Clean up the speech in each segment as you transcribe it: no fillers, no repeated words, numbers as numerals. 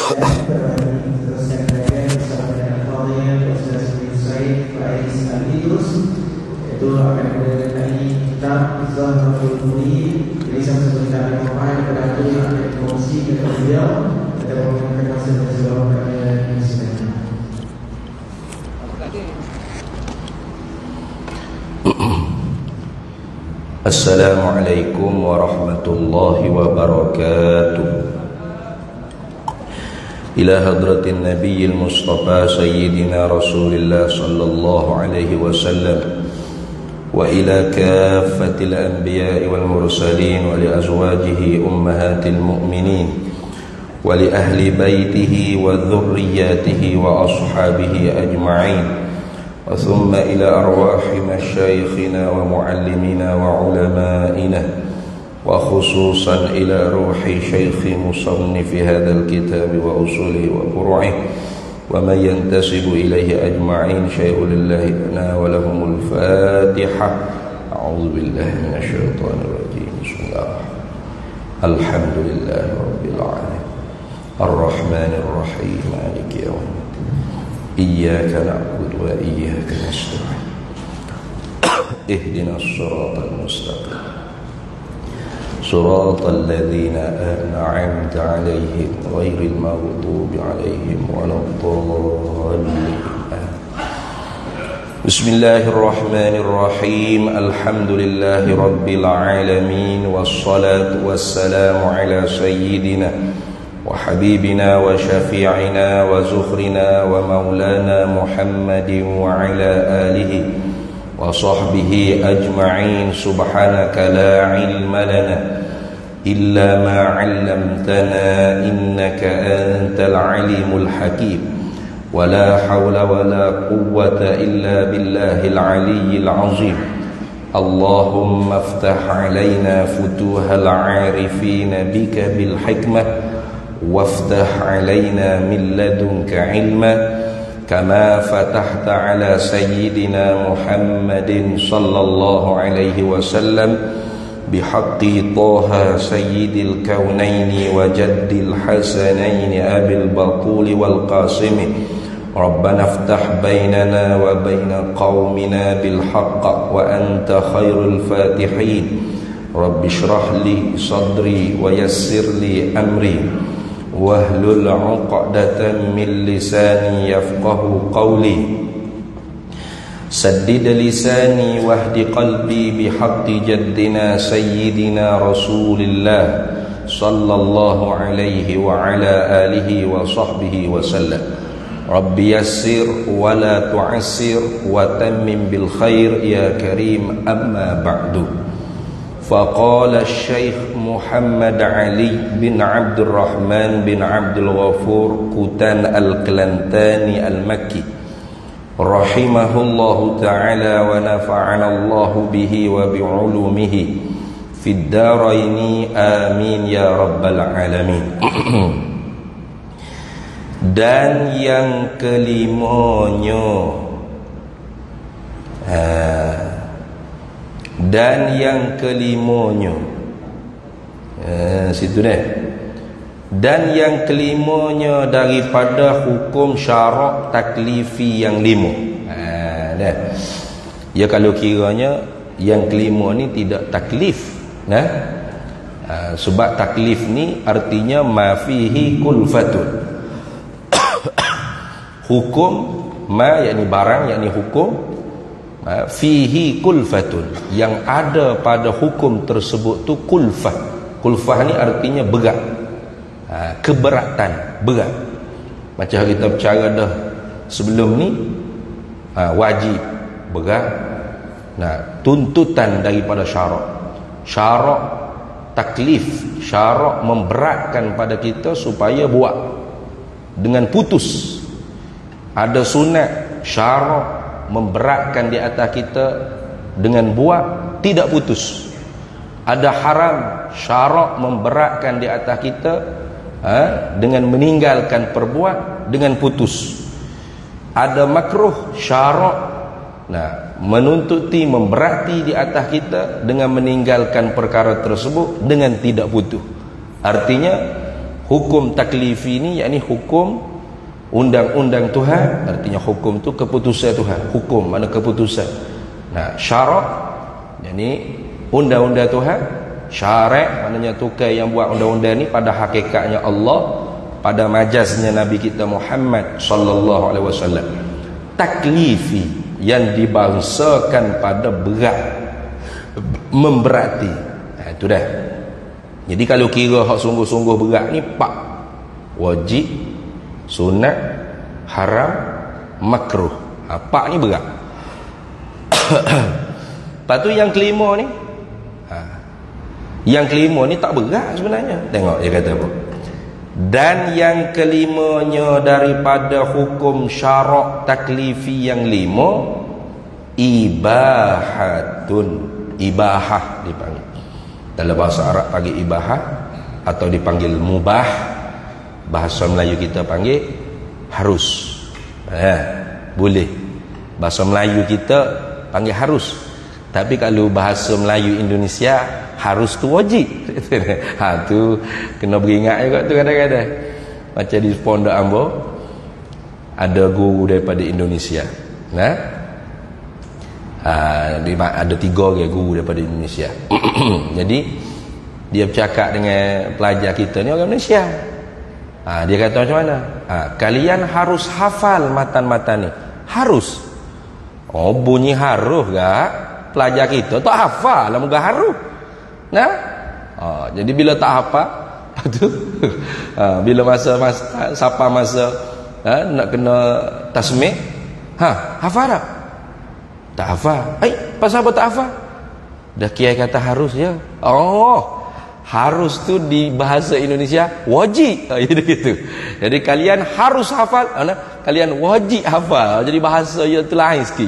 Berbagi teruskan saja bersama dengan Fadil Ustaz bin Said Faiz Al-Idrus, yaitu akan ada tadi kitab Zahratul Muni. Jadi saya sebutkan yang memahami kepada itu yang akan dikongsi kepada beliau. Kita mengucapkan masa bersama kepada Bismillah. Assalamualaikum warahmatullahi wabarakatuh. إلى حضرة النبي المصطفى سيدنا رسول الله صلى الله عليه وسلم وإلى كافة الأنبياء والمرسلين ولأزواجه أمهات المؤمنين ولأهل بيته وذرياته وأصحابه أجمعين ثم إلى أرواح مشايخنا ومعلمنا وعلمائنا وخصوصا إلى روح شيخ مصنف هذا الكتاب وأصوله وفروعه ومن ينتسب إليه أجمعين شيء لله لنا ولهم الفاتحة. أعوذ بالله من الشيطان الرجيم. بسم الله الحمد لله رب العالمين الرحمن الرحيم مالك يوم الدين إياك نعبد وإياك نستعين اهدنا الصراط المستقيم صراط الذين أنعمت عليهم غير المغضوب عليهم ولا الضالين. بسم الله الرحمن الرحيم الحمد لله رب العالمين والصلاة والسلام على سيدنا وحبيبنا وشفيعنا وزخرنا ومولانا محمد وعلى آله وصحبه أجمعين. سبحانك لا علم لنا إلا ما علمتنا إنك أنت العليم الحكيم ولا حول ولا قوة إلا بالله العلي العظيم. اللهم افتح علينا فتوح العارفين بك بالحكمة وافتح علينا من لدنك علما كما فتحت على سيدنا محمد صلى الله عليه وسلم بحق طه سيد الكونين وجد الحسنين أبي البطول والقاسم. ربنا افتح بيننا وبين قومنا بالحق وأنت خير الفاتحين. رب اشرح لي صدري ويسر لي أمري واhlul 'uqdatan min lisani yafqahu qawli saddid lisani wahdi qalbi bihaqqi jaddina sayyidina rasulillah sallallahu alaihi wa ala alihi wa sahbihi wa sallam. Rabbi yassir wa la tu'assir wa tammim bil khair ya karim amma ba'du. فقال الشيخ محمد علي بن عبد الرحمن بن عبد الغفور كتان الكلنتاني المكي رحمه الله تعالى ونفعنا الله به وبعلومه في الدارين آمين يا رب العالمين. Dan yang kelimanya dan yang kelimanya situ deh. Dan yang kelimanya daripada hukum syarak taklifi yang lima. Dah. Ya kalau kiranya yang kelima ni tidak taklif, nah. Sebab taklif ni artinya ma fihi kulfatun. Hukum ma yakni barang yakni hukum fihi kulfatun, yang ada pada hukum tersebut tu kulfah. Kulfah ni artinya berat, keberatan, berat. Macam kita bercara dah sebelum ni, wajib, berat. Nah, tuntutan daripada syarak. Syarak taklif, syarak memberatkan pada kita supaya buat dengan putus. Ada sunat syarak memberatkan di atas kita dengan buat tidak putus. Ada haram syarak memberatkan di atas kita dengan meninggalkan perbuat dengan putus. Ada makruh syarak menuntuti memberati di atas kita dengan meninggalkan perkara tersebut dengan tidak putus. Artinya Hukum taklifi ni yakni hukum undang-undang Tuhan, artinya hukum tu keputusan Tuhan. Hukum mana keputusan. Nah, syarak yakni undang-undang Tuhan. Syarak maknanya tukai yang buat undang-undang ni pada hakikatnya Allah, pada majaznya Nabi kita Muhammad sallallahu alaihi wasallam. Taklifi yang dibangsakan pada berat, memberati. Itu dah. Jadi kalau kira hak sungguh-sungguh berat ni 4. Wajib, sunat, haram, makruh. 4 ni berat. Lepas tu yang kelima ni, yang kelima ni tak berat sebenarnya. Tengok dia kata apa. Dan yang kelimanya daripada hukum syarak taklifi yang 5, ibahatun. Ibahah dipanggil. Dalam bahasa Arab panggil ibahah atau dipanggil mubah. Bahasa Melayu kita panggil harus. Boleh. Bahasa Melayu kita panggil harus. Tapi kalau bahasa Melayu Indonesia, harus tu wajib. Tu kena beringat juga tu kadang-kadang. Macam di Pondok Ambo ada guru daripada Indonesia. Ada 3 orang guru daripada Indonesia. Jadi dia bercakap dengan pelajar kita ni orang Malaysia. Dia kata macam mana? Kalian harus hafal matan-matan ni. Harus. Oh, bunyi harus gak? Pelajar kita tak hafal lah muka harus. Jadi bila tak hafal tu bila masa siapa masa nak kena tasmih, hafal tak? Tak hafal. Pasal apa tak hafal? Dah kiai kata harus je. Harus tu di bahasa Indonesia wajib. Jadi gitu. Jadi kalian harus hafal. Kalian wajib hafal. Jadi bahasa dia tu lain sikit.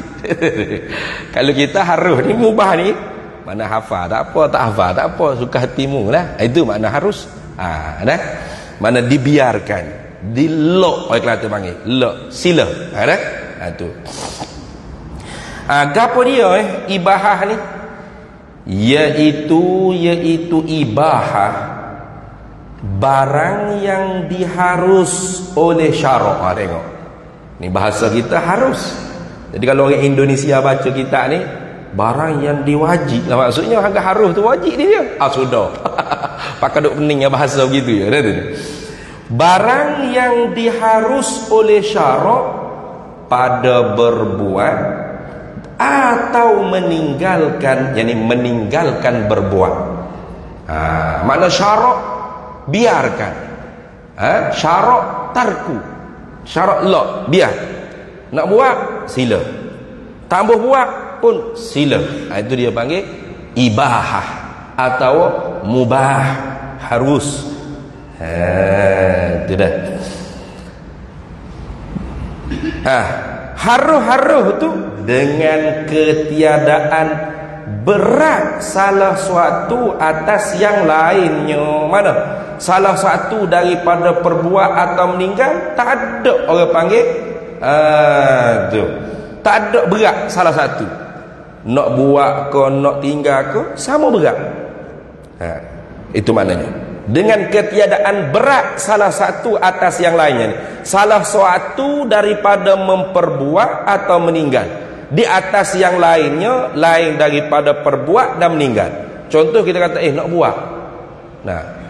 Kalau kita harus ni mubah ni, mana hafal tak apa, tak hafal tak apa, suka hatimu lah. Itu makna harus. Mana dibiarkan, dilok oleh Kelantan panggil. Lok, sila. Tu. Gapo dia ibahah ni? Iaitu ibahah barang yang diharus oleh syarak. Tengok. Ni bahasa kita harus. Jadi kalau orang Indonesia baca kita ni, barang yang diwajib lah maksudnya. Harga harus tu wajib dia. Sudah. Pakai duk pening bahasa begitu ya. Barang yang diharus oleh syarak pada berbuat atau meninggalkan, yakni meninggalkan berbuat. Makna syarak biarkan. Syarak tarku. Syarak la, biar. Nak buat sila. Tambah buat pun sila. Itu dia panggil ibahah atau mubah, harus. Itu dah. Haruh-haruh tu dengan ketiadaan berat salah suatu atas yang lainnya. Mana? Salah satu daripada perbuat atau meninggal, tak ada orang panggil tu. Tak ada berat salah satu. Nak buat ke nak tinggal ke sama berat. Itu maknanya. Dengan ketiadaan berat salah satu atas yang lainnya. Salah suatu daripada memperbuat atau meninggal di atas yang lainnya, lain daripada perbuat dan meninggal. Contoh kita kata nak buat.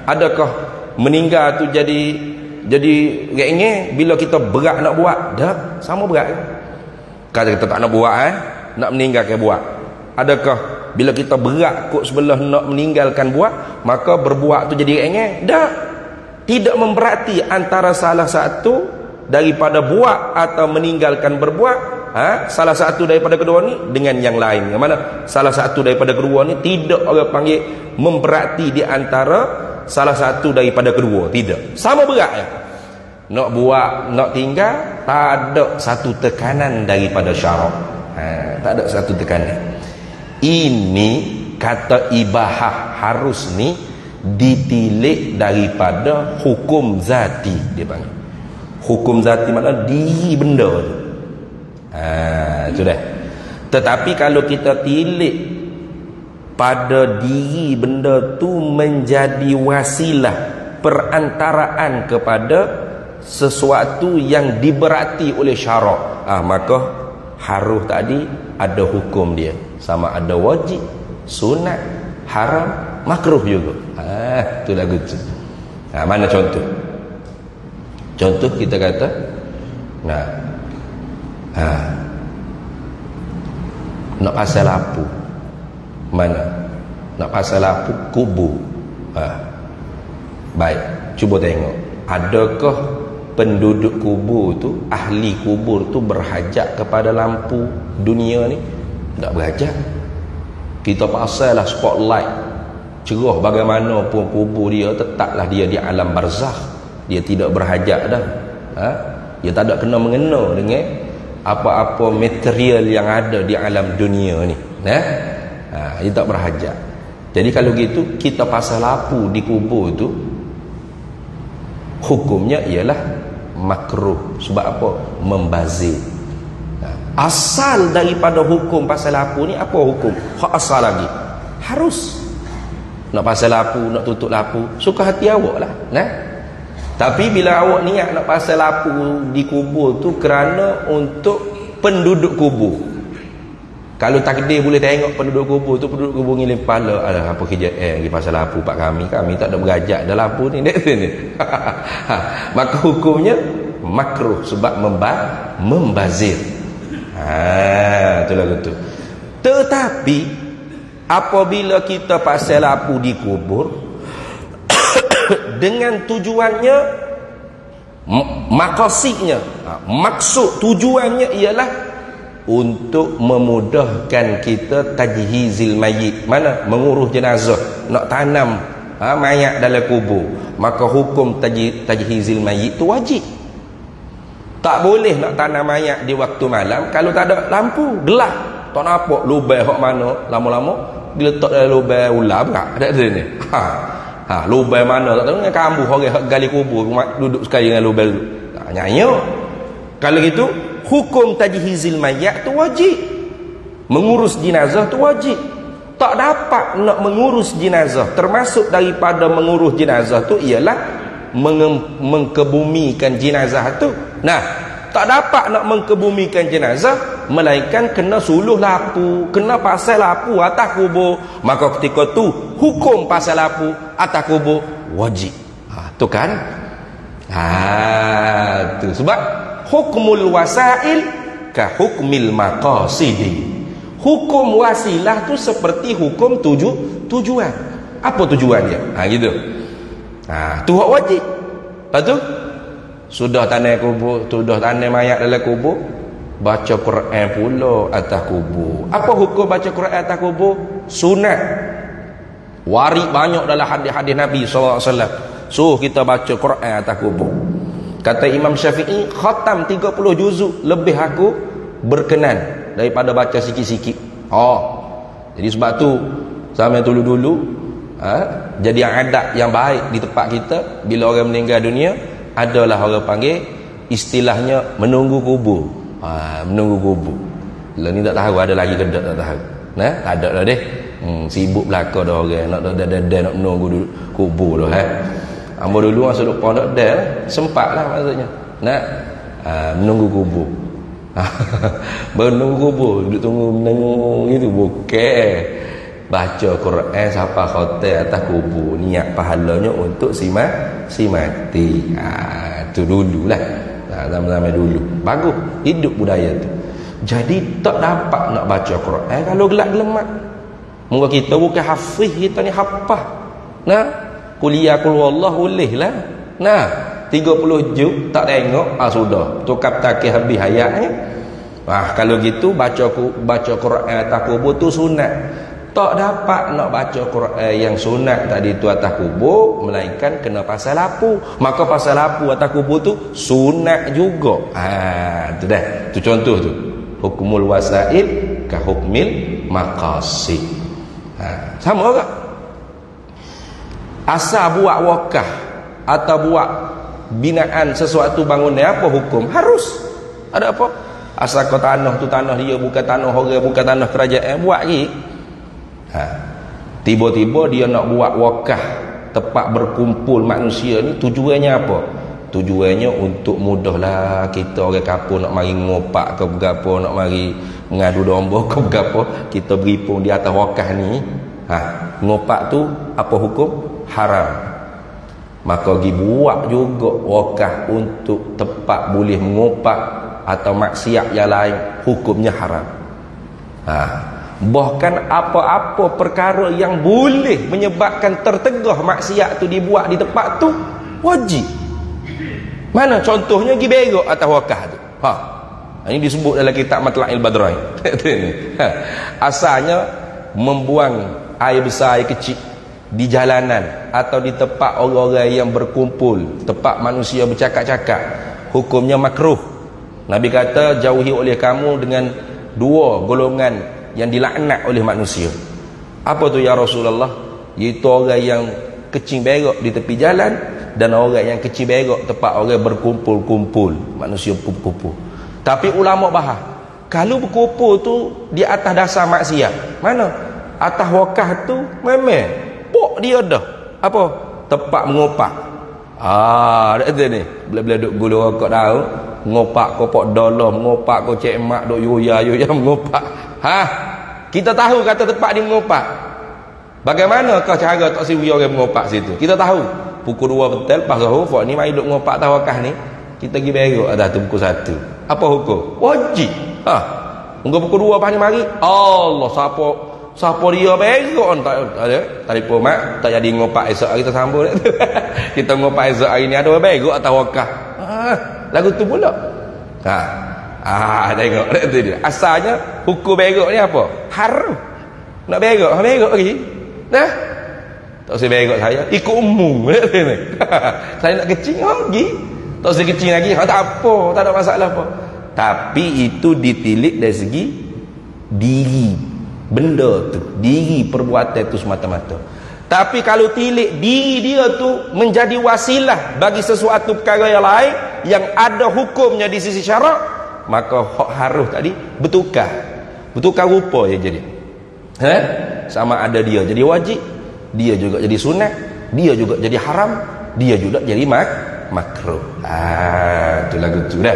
Adakah meninggal tu jadi ringan bila kita berat nak buat? Tak, sama berat. Kata kita tak nak buat nak meninggalkan buat. Adakah bila kita berat kot sebelah nak meninggalkan buat, maka berbuat tu jadi ringan? Tak. Tidak memberati antara salah satu daripada buat atau meninggalkan berbuat. Salah satu daripada kedua ni dengan yang lain. Yang mana salah satu daripada kedua ni tidak orang panggil memberati di antara salah satu daripada kedua. Tidak. Sama berat ya. Nak buat, nak tinggal, tak ada satu tekanan daripada syarak. Tak ada satu tekanan. Ini kata ibahah harus ni ditilik daripada hukum zati dia panggil. Hukum zati maknanya diri benda tu. Itu dah. Tetapi kalau kita tilik pada diri benda tu menjadi wasilah perantaraan kepada sesuatu yang diberati oleh syarak, maka harus tadi ada hukum dia, sama ada wajib, sunat, haram, makruh juga. Tu lagu tu. Mana contoh? Contoh kita kata, nak pasal lampu, mana? Nak pasal lampu kubur. Baik, cuba tengok, adakah penduduk kubur tu, ahli kubur tu berhajat kepada lampu dunia ni? Tak berhajat. Kita pasal lah spotlight cerah bagaimanapun kubur dia, tetaplah dia di alam barzakh. Dia tidak berhajat dah. Dia tak ada kena mengena dengan apa-apa material yang ada di alam dunia ni. Dia tak berhajat. Jadi kalau gitu, kita pasal lampu di kubur tu, hukumnya ialah makruh. Sebab apa? Membazir. Asal daripada hukum pasal lampu ni, apa hukum? Hak asal lagi, harus nak pasal lampu, nak tutup lampu, suka hati awak lah. Tapi bila awak niat nak pasal lampu di kubur tu kerana untuk penduduk kubur, kalau takdir boleh tengok penduduk kubur tu, penduduk kubur ngiling kepala, apa kerja pergi pasal lampu pak kami tak ada berajak dalam lampu ni sini. Maka hukumnya makruh sebab membazir. Itulah betul. Tetapi apabila kita pasal lampu di kubur dengan tujuannya, maqasidnya, maksud tujuannya ialah untuk memudahkan kita tajhizil mayit. Mana? Mengurus jenazah, nak tanam mayat dalam kubur. Maka hukum tajhizil mayit tu wajib. Tak boleh nak tanam mayat di waktu malam kalau tak ada lampu, gelap, tak nampak lubang hak mana. Lama-lama diletak dalam lubang ular berak ada ni. Lubang mana tak tahu, dengan kambuh orang hak gali kubur duduk sekali dengan lubang tu. Nyanyi. Kalau gitu, hukum tajhizil mayat tu wajib. Mengurus jenazah tu wajib. Tak dapat nak mengurus jenazah, termasuk daripada mengurus jenazah tu ialah mengkebumikan jenazah tu. Tak dapat nak mengkebumikan jenazah melainkan kena suluh lampu, kena pasal lampu atas kubur. Maka ketika tu hukum pasal lampu atas kubur wajib. Tu kan? Tu sebab hukmul wasail ka hukmil maqasidi. Hukum wasilah tu seperti hukum tujuan. Apa tujuannya? Gitu. Tu hak wajib. Lepas tu sudah tanam kubur, sudah tanam mayat dalam kubur, baca Quran pula atas kubur. Apa hukum baca Quran atas kubur? Sunat. Warid banyak dalam hadis-hadis Nabi SAW. Suruh kita baca Quran atas kubur. Kata Imam Syafi'i, khatam 30 juzuk lebih aku berkenan daripada baca sikit-sikit. Jadi sebab tu zaman dulu-dulu jadi adat yang baik di tempat kita, bila orang meninggal dunia, adalah orang panggil istilahnya menunggu kubur. Menunggu kubur. Lah ni tak tahu ada lagi ke tak tahu. Tak ada dah deh. Sibuk belaka dah orang nak nak menunggu kubur dah. Ambo dulu masa duk pondok dah sempatlah maksudnya. Menunggu kubur. Menunggu kubur, duduk tunggu menunggu gitu bukan. Baca Quran sampai khatam atas kubur, niat pahalanya untuk si mati. Tu dululah. Zaman-zaman dulu. Bagus hidup budaya tu. Jadi tak dapat nak baca Quran kalau gelap-gelemat. Moga kita bukan hafiz, kita ni hafaz. Kuliah qul huwallahu boleh lah. 30 juz tak tengok, sudah. Tukar takih habis hayatnya. Kalau gitu baca Quran atas kubur tu sunat. Tak dapat nak baca Quran yang sunat tadi tu atas kubur, melainkan kena pasal lampu. Maka pasal lampu atas kubur tu sunat juga. Tu dah. Tu contoh tu. Hukmul wasail ka hukmil maqasid. Sama tak? Asal buat wakaf atau buat binaan sesuatu bangunan, apa hukum? Harus. Ada apa? Asal kau tanah tu tanah dia, bukan tanah orang, bukan tanah kerajaan, buat lagi. Tiba-tiba dia nak buat wakaf tempat berkumpul manusia ni tujuannya apa? Tujuannya untuk mudahlah kita orang kampung nak mari ngopak ke berapa, nak mari mengadu domba ke berapa, kita beripung di atas wakaf ni. Ngopak tu apa hukum? Haram. Maka pergi buat juga wakaf untuk tempat boleh mengopak atau maksiat yang lain, hukumnya haram. Bahkan apa-apa perkara yang boleh menyebabkan tertegah maksiat tu dibuat di tempat tu wajib. Mana contohnya pergi berak atas wakaf tu. Ini disebut dalam kitab Matla'il Badrain. Asalnya membuang air besar air kecil di jalanan atau di tempat orang-orang yang berkumpul, tempat manusia bercakap-cakap, hukumnya makruh. Nabi kata jauhi oleh kamu dengan dua golongan yang dilaknat oleh manusia. Apa tu ya Rasulullah? Iaitu orang yang kecing berak di tepi jalan dan orang yang kecing berak tempat orang berkumpul-kumpul, manusia berkumpul. Tapi ulama bahas, kalau berkumpul tu di atas dasar maksiat, mana? Atas wakaf tu memang pok dia dah apa? Tempat mengopak. Dah ni. Bila-bila duk gula rokok tahu, ngopak kau pok dalam, ngopak kau cek mak duk yoya mengopak. Kita tahu kata tempat ni mengopak. Bagaimana kau cara tak siwi orang mengopak situ? Kita tahu. Pukul 2 betul pas sahur, pok ni mari duk ngopak atas wakaf ni. Kita pergi berak atas tu pukul 1. Apa hukum? Wajib. Pukul 2 pas ni mari. Allah, siapa dia berak tak ada. Telefon mak, tak jadi ngopak esok hari kita sambung. Kita ngopak esok hari ni ada orang berak atas wakaf. Lagu tu pula. Tengok tu dia. Asalnya hukum berak ni apa? Haram. Nak berak lagi. Dah. Tak usah berak saya, ikut umum. Saya nak kecing lagi. Tak usah kecing lagi. Tak apa, tak ada masalah apa. Tapi itu ditilik dari segi diri benda tu, diri perbuatan tu semata-mata. Tapi kalau tilik diri dia tu menjadi wasilah bagi sesuatu perkara yang lain yang ada hukumnya di sisi syarak, maka hak haruh tadi bertukar rupa je jadi. Sama ada dia jadi wajib, dia juga jadi sunat, dia juga jadi haram, dia juga jadi makruh. Tu lagu tu dah.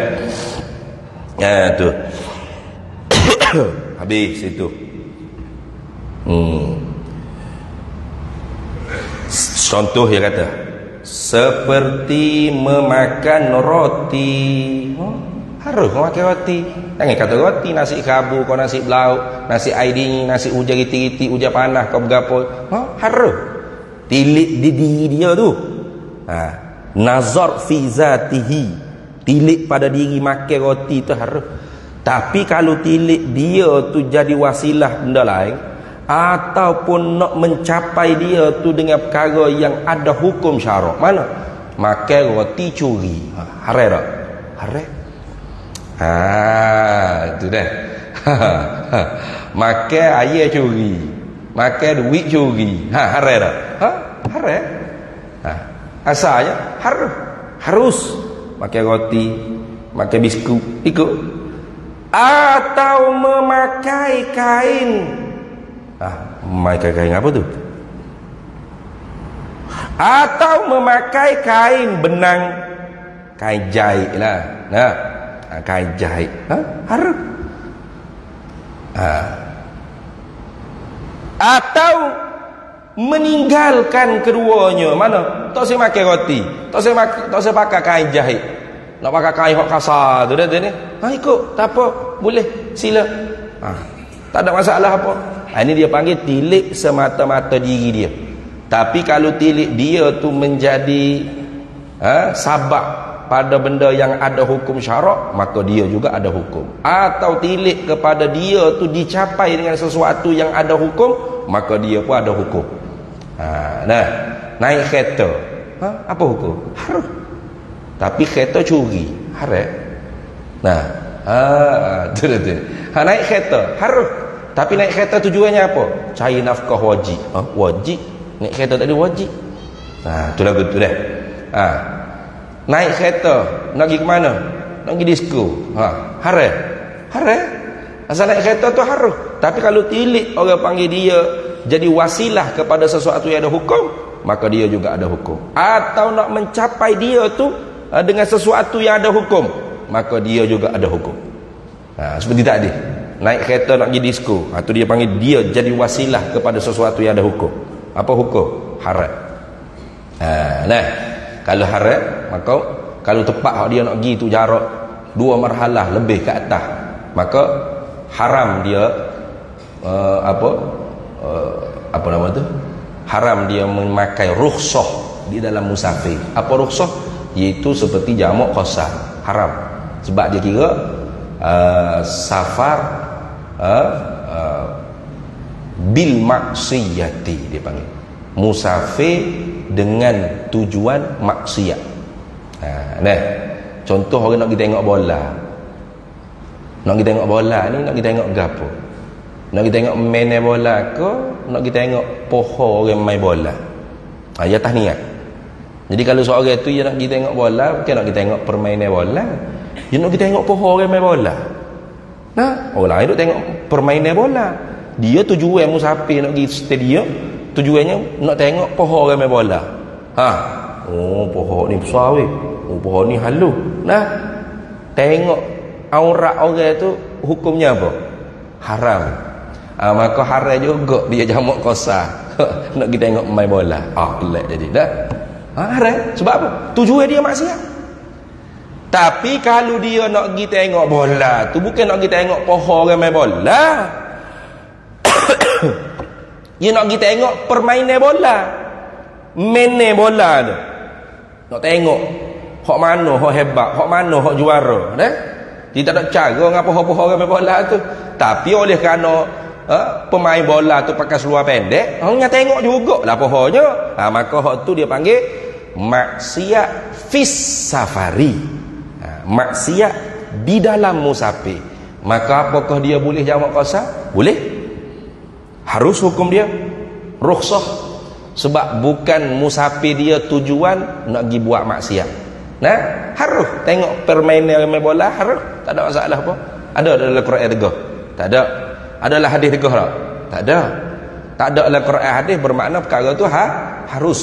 Tu. Habis itu. Contoh dia kata seperti memakan roti. Harus memakan roti. Jangan kata roti, nasi kabu, kau nasi belauk, nasi air dingin, nasi hujan riti-riti, hujan panas, kau bergapo. Harus. Tilik di diri dia tu. Nazar fi zatihi. Tilik pada diri makan roti tu harus. Tapi kalau tilik dia tu jadi wasilah benda lain, ataupun nak mencapai dia tu dengan perkara yang ada hukum syarak, mana? Makan roti curi. Haram tak? Haram. Itu dah. Makan air curi, makan duit curi. Haram tak? Haram. Asalnya harus makan roti, makan biskut, ikut. Atau memakai kain. Memakai kain apa tu? Atau memakai kain benang, kain jahit lah. Kain jahit. Harus. Atau meninggalkan keduanya. Mana? Tak usah makan roti, tak usah pakai kain jahit, nak pakai kain hok kasar tu dah ni. Ikut, tak apa, boleh, sila. Tak ada masalah apa. Ini dia panggil tilik semata-mata diri dia. Tapi kalau tilik dia tu menjadi sabab pada benda yang ada hukum syarak, maka dia juga ada hukum. Atau tilik kepada dia tu dicapai dengan sesuatu yang ada hukum, maka dia pun ada hukum. Naik kereta, apa hukum? Harus. Tapi kereta curi, haram. Tu. Naik kereta harus. Tapi naik kereta tujuannya apa? Cari nafkah wajib. Wajib. Naik kereta tadi wajib. Tu lagu tu dah. Naik kereta nak pergi ke mana? Nak pergi disko. Haram. Asal naik kereta tu harus. Tapi kalau tilik orang panggil dia jadi wasilah kepada sesuatu yang ada hukum, maka dia juga ada hukum. Atau nak mencapai dia tu dengan sesuatu yang ada hukum, maka dia juga ada hukum. Seperti tadi naik kereta nak pergi disko, tu dia panggil dia jadi wasilah kepada sesuatu yang ada hukum. Apa hukum? Haram. Kalau haram, maka kalau tepat dia nak pergi tu jarak 2 marhalah lebih ke atas, maka haram dia apa nama tu? Haram dia memakai rukhsah di dalam musafir. Apa rukhsah? Iaitu seperti jamak qasar. Haram. Sebab dia kira safar bil maksiyati, dia panggil musafir dengan tujuan maksiat. Contoh orang nak pergi tengok bola. Nak pergi tengok bola ni, nak pergi tengok gapo? Nak pergi tengok main bola ke nak pergi tengok pohon orang main bola? Ya atas niat. Jadi kalau seorang tu dia nak pergi tengok bola, bukan nak pergi tengok permainan bola, dia nak pergi tengok pohon orang main bola. Orang lain duk tengok permainan bola. Dia tujuan musafir nak pergi stadium, tujuannya nak tengok pohon orang main bola. Pohon ni besar weh. Pohon ni halus. Tengok aurat orang tu hukumnya apa? Haram. Maka haram juga dia jamak qasar. Nak pergi tengok main bola. Pelik jadi dah. Haram. Sebab apa? Tujuan dia maksiat. Tapi kalau dia nak pergi tengok bola tu bukan nak pergi tengok pohon orang main bola. Dia nak pergi tengok permainan bola. Main bola tu. Nak tengok hak mana hak hebat, hak mana hak juara, Dia tak ada cara ngapa pohon orang main bola tu. Tapi oleh kerana pemain bola tu pakai seluar pendek, orang tengok jugalah pohonnya. Maka hak tu dia panggil maksiat fis safari. Maksiat di dalam musafir. Maka apakah dia boleh jamak qasar? Boleh. Harus hukum dia rukhsah. Sebab bukan musafir dia tujuan nak pergi buat maksiat. Harus tengok permainan main bola, harus. Tak ada masalah apa. Ada dalam Quran tegah? Tak ada. Adalah hadis tegah tak? Tak ada. Tak ada dalam Quran hadis bermakna perkara tu harus.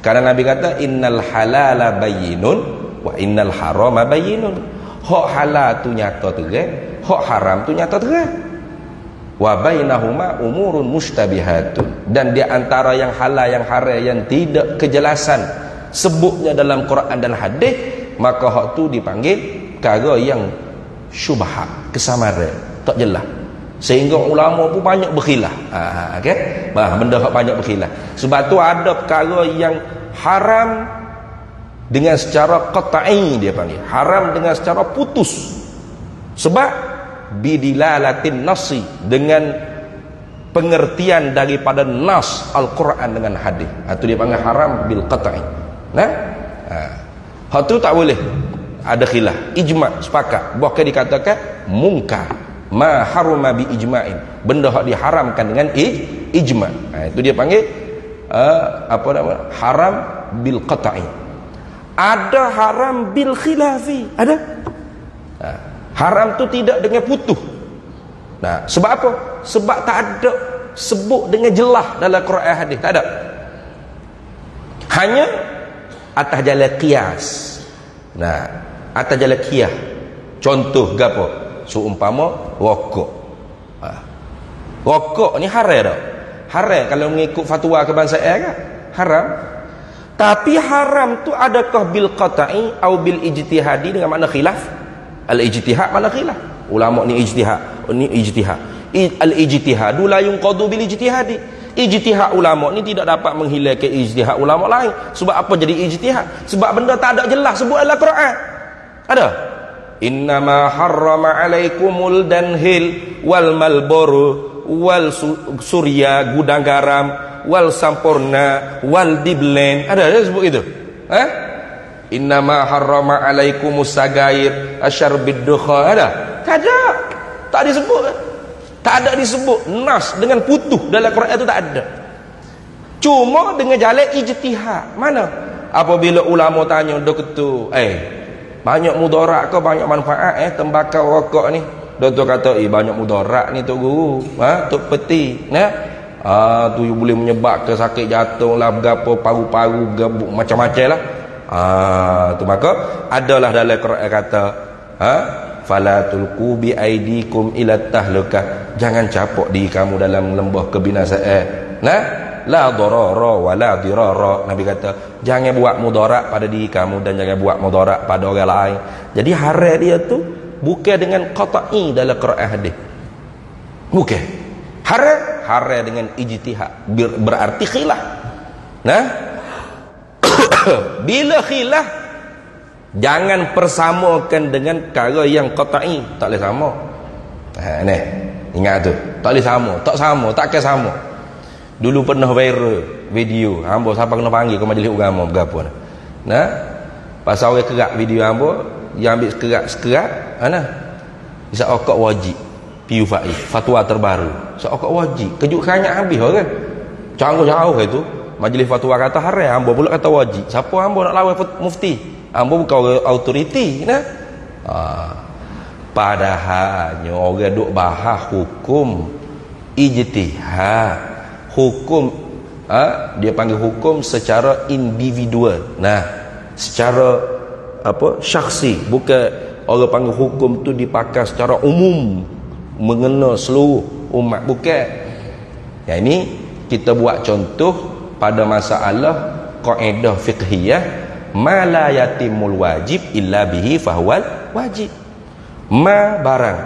Karena Nabi kata innal halala bayyinun wa innal harama bayyinun. Hak halal tu nyata terang, hak haram tu nyata terang. Wa bainahuma umurun mushtabihatun. Dan di antara yang halal yang haram yang tidak kejelasan sebutnya dalam Quran dan hadis, maka hak tu dipanggil perkara yang syubhat, kesamaran, tak jelas. Sehingga ulama pun banyak berkhilaf. Benda hak banyak berkhilaf. Sebab tu ada perkara yang haram dengan secara qat'i, dia panggil haram dengan secara putus. Sebab bidilalatin nasi, dengan pengertian daripada nas Al-Quran dengan hadis. Itu dia panggil haram bil qat'i. Hak tu tak boleh. Ada khilaf, ijma' sepakat, bahkan dikatakan mungkar, ma haruma bi ijma'in, benda hak diharamkan dengan ijma'. Itu dia panggil apa nama? Haram bil qat'i. Ada haram bil khilafi, ada. Haram tu tidak dengan putus. Sebab apa? Sebab tak ada sebut dengan jelas dalam Quran hadis, tak ada. Hanya atas jalan qiyas. Atas jalan qiyas. Contoh gapo? Seumpama rokok. Rokok ni haram tak? Haram kalau mengikut fatwa kebangsaan kan? Haram. Tapi haram tu adakah bil qat'i atau bil ijtihadi dengan makna khilaf? Al-ijtihad mana khilaf. Ulama ni ijtihad, ni ijtihad. Al-ijtihadu la yunqadu bil ijtihadi. Ijtihad ulama ni tidak dapat menghilangkan ijtihad ulama lain. Sebab apa jadi ijtihad? Sebab benda tak ada jelas sebut dalam Quran. Ada. Innama harrama alaikumul danhil wal malboru wal surya, gudang garam, wal sampurna wal diblen. Ada sebut itu? Innama harrama alaikumus sagair asyarbid dukhan. Ada? Tak ada. Tak disebut. Tak ada disebut nas dengan putus dalam Quran itu, tak ada. Cuma dengan jalan ijtihad. Mana? Apabila ulama tanya dok tu, banyak mudarat ke banyak manfaat tembakau rokok ni? Doktor kata, banyak mudarat ni tok guru. Tok peti. Tu boleh menyebabkan sakit jantung lah, berapa paru-paru gebuk macam-macam lah. Tu maka adalah dalam Quran kata fala tulqu bi aidikum ila tahlukah, jangan capok diri kamu dalam lembah kebinasaan. La darara wala dirara. Nabi kata jangan buat mudarat pada diri kamu dan jangan buat mudarat pada orang lain. Jadi haram dia tu bukan dengan qata'i dalam Quran hadis. Bukan. Haram dengan ijtihad. Berarti khilaf. Bila khilaf, jangan persamakan dengan perkara yang qata'i, tak boleh sama. Ni, ingat tu. Tak boleh sama, takkan sama. Dulu pernah viral video hamba siapa kena panggil ke majlis agama berapa pasal orang kerak video hamba yang ambil sekerat bisa okok wajib piu faiz fatwa terbaru okok wajib kejut kanyak habis orang jauh itu majlis fatwa kata haram, hamba pula kata wajib. Siapa hamba nak lawan mufti? Hamba bukan orang autoriti padahalnya orang duk bahas hukum ijtihad, hukum dia panggil hukum secara individual, secara syakhsi. Bukan orang panggil hukum tu dipakai secara umum mengena seluruh umat, bukan. Yang ini kita buat contoh pada masalah kaedah fiqhiyah, ma la yatimul wajib illa bihi fahuwal wajib. Ma barang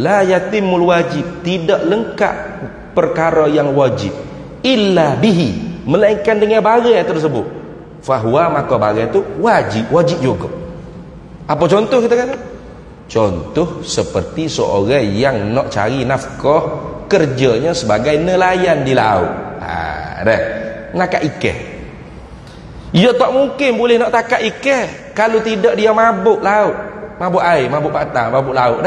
la yatimul wajib, tidak lengkap perkara yang wajib, illa bihi, melainkan dengan barang tersebut, fahuwa, maka barang itu wajib juga. Apa contoh kita kata? Contoh seperti seorang yang nak cari nafkah, kerjanya sebagai nelayan di laut. Nak ikan, dia tak mungkin boleh nak tangkap ikan kalau tidak dia mabuk laut, mabuk air, mabuk patah, mabuk laut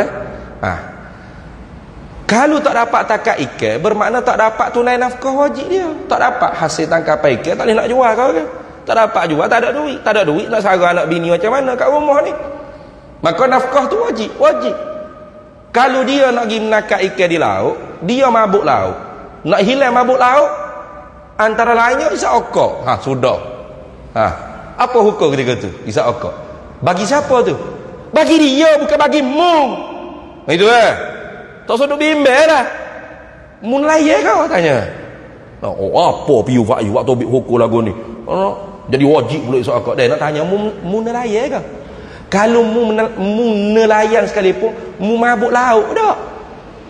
Kalau tak dapat tangkap ikan, bermakna tak dapat tunai nafkah wajib dia. Tak dapat hasil tangkapan ikan, tak boleh nak jual kau kan? Tak dapat jual, tak ada duit. Tak ada duit nak sarang anak bini macam mana kat rumah ni? Maka nafkah tu wajib. Kalau dia nak pergi menangkap ikan di laut, dia mabuk laut, nak hilang mabuk laut, antara lainnya isap okok. Sudah. Apa hukum ketika tu? Isap okok. Bagi siapa tu? Bagi dia, bukan bagi mung. Itu tak sudah bimbel lah. Mulai kau tanya. Apa piu faiz waktu ambil hukum lagu ni? Jadi wajib pula isap akad. Dia nak tanya mu nelayan ke? Kalau mu nelayan sekalipun, mu mabuk laut dak.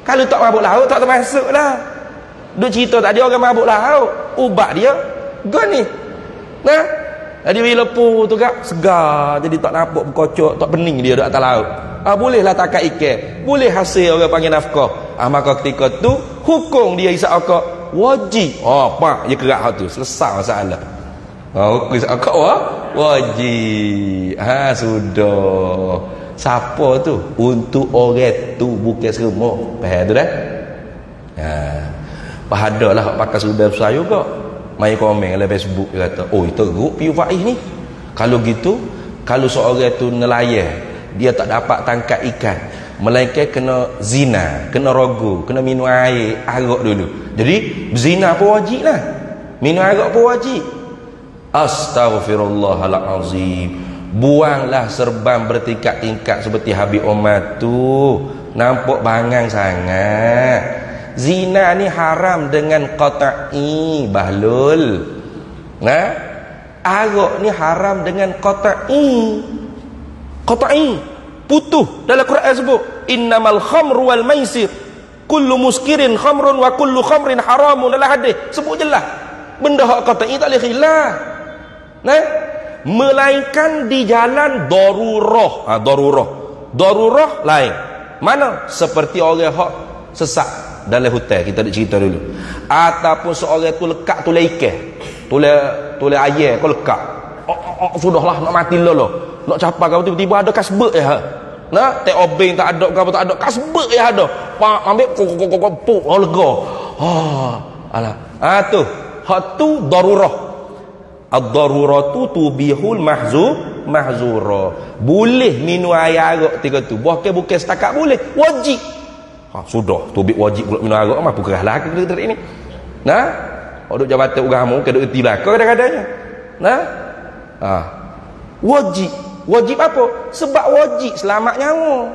Kalau tak mabuk laut tak termasuk dah. Duk cerita tadi orang mabuk laut, ubat dia gon ni. Jadi bila pu tu gak segar, jadi tak nampak berkocok, tak pening dia dekat atas laut. Bolehlah tangkap ikan, boleh hasil orang panggil nafkah. Maka ketika tu hukum dia isap akad wajib. Pak dia kerak hal tu, selesai masalah. Hukum isap akad wajib. Sudah. Siapa tu? Untuk orang tu, bukan semua. Faham tu dah? Pahadalah hak pakai sudah saya juga. Mai komen dalam Facebook dia kata, teruk piu faiz ni. Kalau gitu, kalau seorang tu nelayan, dia tak dapat tangkap ikan, melainkan kena zina, kena rogo, kena minum air arak dulu. Jadi zina pun wajib lah, minum arak pun wajib. Astaghfirullahalazim. Buanglah serban bertingkat-tingkat seperti Habib Omar tu. Nampak bangang sangat. Zina ni haram dengan qata'i, Bahlul. Arak ni haram dengan qata'i. Putuh. Dalam Quran sebut innamal khamru wal maisir kullu muskirin khamrun wa kullu khamrin haramun. Dalam hadis sebut jelas benda hak qata'i tak boleh khilaf. Melainkan di jalan darurah. Darurah lain. Mana? Seperti orang hak sesak dalam hutan, kita ada cerita dulu. Ataupun seorang tu lekat tu ikan, tu ayam kau lekat. Sudahlah nak mati lolo. Nak capai kau tiba-tiba ada kasbek tak obeng tak ada kau tak ada kasbek ada. Pak ambil kok lega. Alah. Tu hak tu darurah. Ad-daruratu tubihul mahzura. Boleh minum air arak tiga tu. Bukan setakat boleh, wajib. Sudah, tubik wajib pula minum arak mah bukan lah kita ini. Nah, duk jabatan agama ke duk erti belaka kadang-kadangnya. Nah. Wajib apa? Sebab wajib selamat nyawa.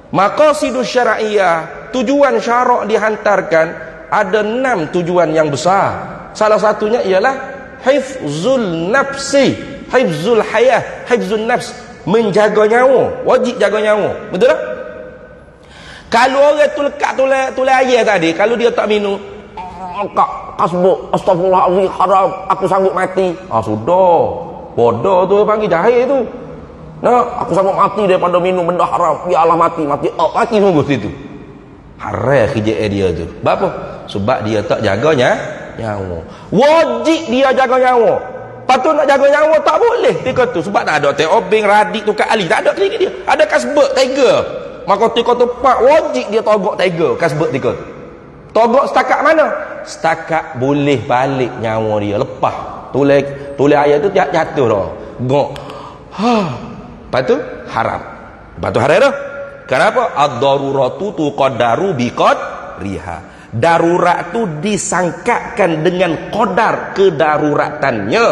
Maqasidus syar'iyah, tujuan syarak dihantarkan ada 6 tujuan yang besar. Salah satunya ialah hifzul nafsi, hifzul hayah, hifzul nafs, menjaga nyawa. Wajib jaga nyawa. Betul tak? Kalau orang tu lekat tulis air tadi, kalau dia tak minum, kasbuk, astagfirullahaladzim, haram, aku sanggup mati. Sudah. Bodoh tu panggil jahil tu. Nah, aku sanggup mati daripada minum benda haram. Ya Allah, mati sungguh situ. Haram kerja dia tu. Sebab apa? Sebab dia tak jaganya nyawa. Wajib dia jaga nyawa. Patut nak jaga nyawa tak boleh tika tu. Sebab tak ada obeng, radik, tukar ali. Tak ada klinik dia. Ada kasbek, tega. Maka tika tu pak wajib dia togok tega kasbek tika tu. Togok setakat mana? Setakat boleh balik nyawa dia. Lepas. Tulis ayat tu jatuh dah. Gok. Lepas tu haram. Lepas tu haram dah. Kenapa? Ad-daruratu tuqaddaru biqadriha. Darurat tu disangkakan dengan qadar kedaruratannya.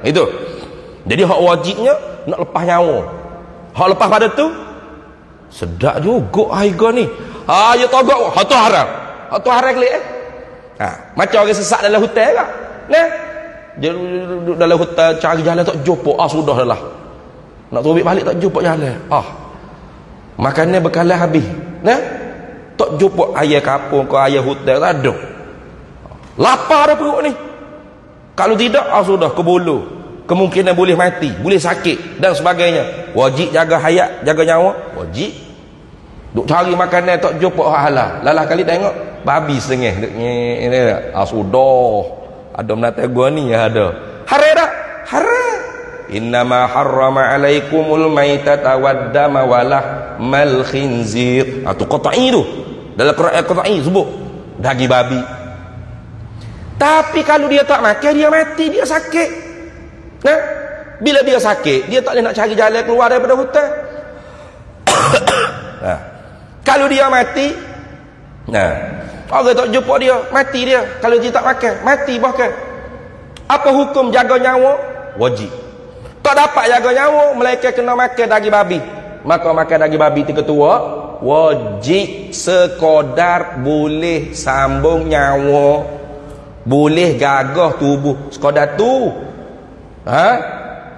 Itu. Jadi hak wajibnya nak lepas nyawa. Hak lepas pada tu sedap juga harga ni. Ya togok. Hak tu haram. Hak tu haram kelik macam orang sesak dalam hutan kan. Nah. Dia duduk dalam hutan cari jalan tak jumpa. Sudah dah lah. Nak terbit balik tak jumpa jalan. Makannya bekalan habis. Nah, tak jumpa ayah kapung ke ayah hutan tak ada. Lapar dah perut ni. Kalau tidak, sudah kebulu. Kemungkinan boleh mati, boleh sakit dan sebagainya. Wajib jaga hayat, jaga nyawa. Wajib. Duk cari makanan tak jumpa halal. Lalah kali tengok babi setengah. Sudah. Ada menata gua ni ada. Haram tak? Haram. Innama harrama alaikumul maitata waddama walahmal khinzir. Tu qata'i tu. Dalam Quran qata'i sebut daging babi. Tapi kalau dia tak makan, dia mati, dia sakit. Nah, bila dia sakit, dia tak boleh nak cari jalan keluar daripada hutan. Kalau dia mati, orang tak jumpa dia, mati dia. Kalau dia tak makan, mati bahkan. Apa hukum jaga nyawa? Wajib. Tak dapat jaga nyawa, melainkan kena makan daging babi. Maka makan daging babi itu ketua wajib. Sekadar boleh sambung nyawa, boleh gagah tubuh, sekadar tu.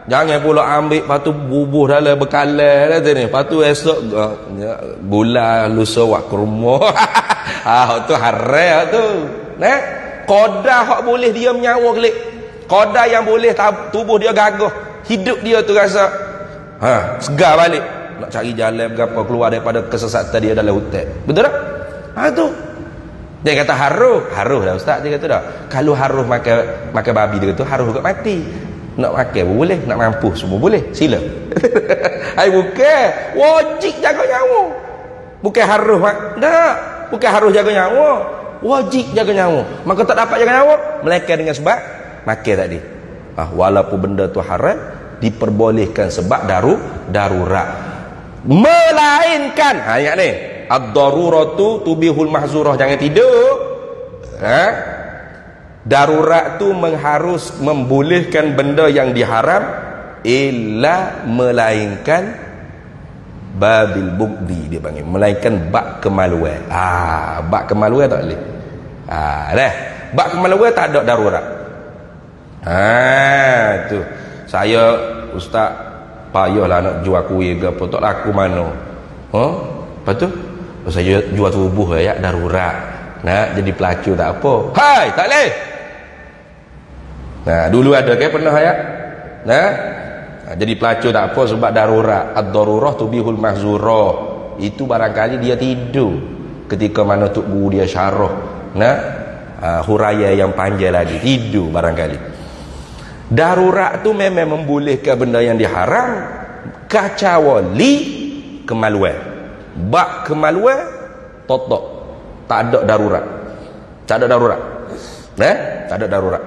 Jangan pula ambil lepas tu bubuh dalam bekalan dah ni. Lepas tu esok gula lusa wak ke rumah. Tu haram tu. Nah, qadar hak boleh dia menyawa kelik. Qadar yang boleh tubuh dia gagah, hidup dia tu rasa segar balik. Nak cari jalan berapa keluar daripada kesesatan dia dalam hutan. Betul tak? Tu. Dia kata haruh dah ustaz, dia kata dah. Kalau haruh makan babi dia kata haruh juga mati. Nak makan pun boleh, nak mampu semua boleh. Sila. Bukan wajib jaga nyawa. Bukan haruh tak. Bukan harus jaga nyawa, wajib jaga nyawa. Maka tak dapat jaga nyawa, melainkan dengan sebab makan tadi. Walaupun benda tu haram, diperbolehkan sebab darurat. Melainkan ayat ni, ad-daruratu tubihul mahzurah. Jangan tidur. Darurat tu membolehkan benda yang diharam, illa melainkan babil bukdi dia panggil, melainkan bak kemaluan. Bak kemaluan tak boleh. Dah. Bak kemaluan tak ada darurat. Tu. Saya ustaz payahlah nak jual kuih ke apa, tak laku mana. Lepas tu saya jual tubuh ya darurat. Nak jadi pelacur tak apa. Tak boleh. Dulu ada ke pernah ya? Jadi pelacur tak apa sebab darurat. Ad-darurah tubihul mahzurah. Itu barangkali dia tidur ketika mana tok guru dia syarah huraya yang panjang lagi, tidur barangkali. Darurat tu memang membolehkan benda yang diharam, kecuali kemaluan. Bak kemaluan totok tak ada darurat. Tak ada darurat. Tak ada darurat.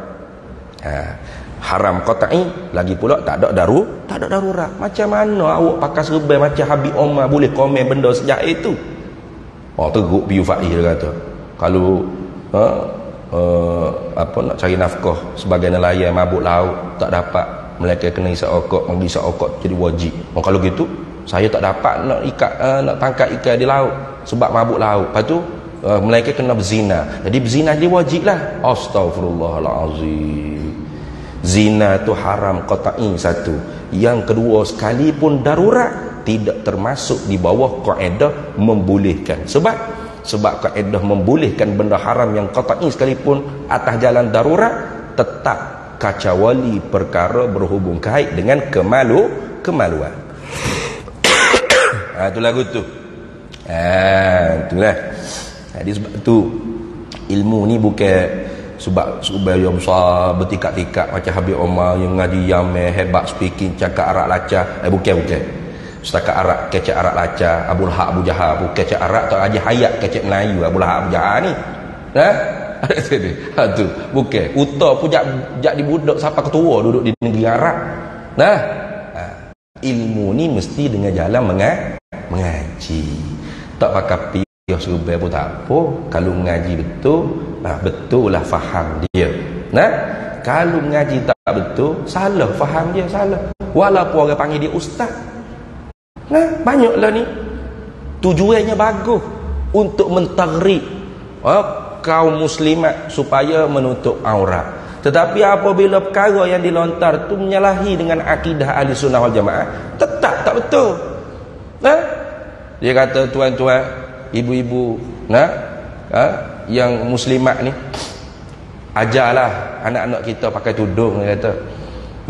Haram qata'i, lagi pula tak ada darurat. Macam mana awak pakai serban macam Habib Omar boleh komen benda sejak itu? Teruk piu Faiz dia kata. Kalau nak cari nafkah sebagai nelayan mabuk laut tak dapat, mereka kena isap okok, mengisap okok jadi wajib. Kalau gitu saya tak dapat nak tangkap ikan di laut sebab mabuk laut. Lepas tu mereka kena berzina, jadi berzina dia wajib lah. Astaghfirullahalazim. Zina tu haram qat'i satu. Yang kedua, sekalipun darurat tidak termasuk di bawah kaedah membolehkan. Sebab kaedah membolehkan benda haram yang qat'i sekalipun atas jalan darurat, tetap kecuali perkara berhubung kait dengan kemaluan. Tu lagu tu. Itulah. Jadi sebab tu ilmu ni bukan sebab yang besar bertikak-tikak macam Habib Omar yang ngaji Yamen hebat speaking cakap Arab lacah. Bukan. Setakat Arab kecek Arab lacah, Abu Lahab Abu Jahal, bukan kecek Arab tak aja hayat kecek Melayu Abu Lahab Abu Jahal ni. Tu bukan. Uta pun jak dibudak siapa ketua duduk di negeri Arab. Ilmu ni mesti dengan jalan mengaji. Tak pakai piah suruh pun tak apa. Kalau mengaji betul, betul lah faham dia. Kalau mengaji tak betul, salah faham dia, salah. Walaupun orang panggil dia ustaz. Banyaklah ni tujuannya bagus untuk mentaghrib kaum muslimat supaya menutup aurat. Tetapi apabila perkara yang dilontar tu menyalahi dengan akidah ahli sunnah wal jamaah, tetap tak betul. Dia kata tuan-tuan, ibu-ibu yang muslimat ni, ajarlah anak-anak kita pakai tudung. Dia kata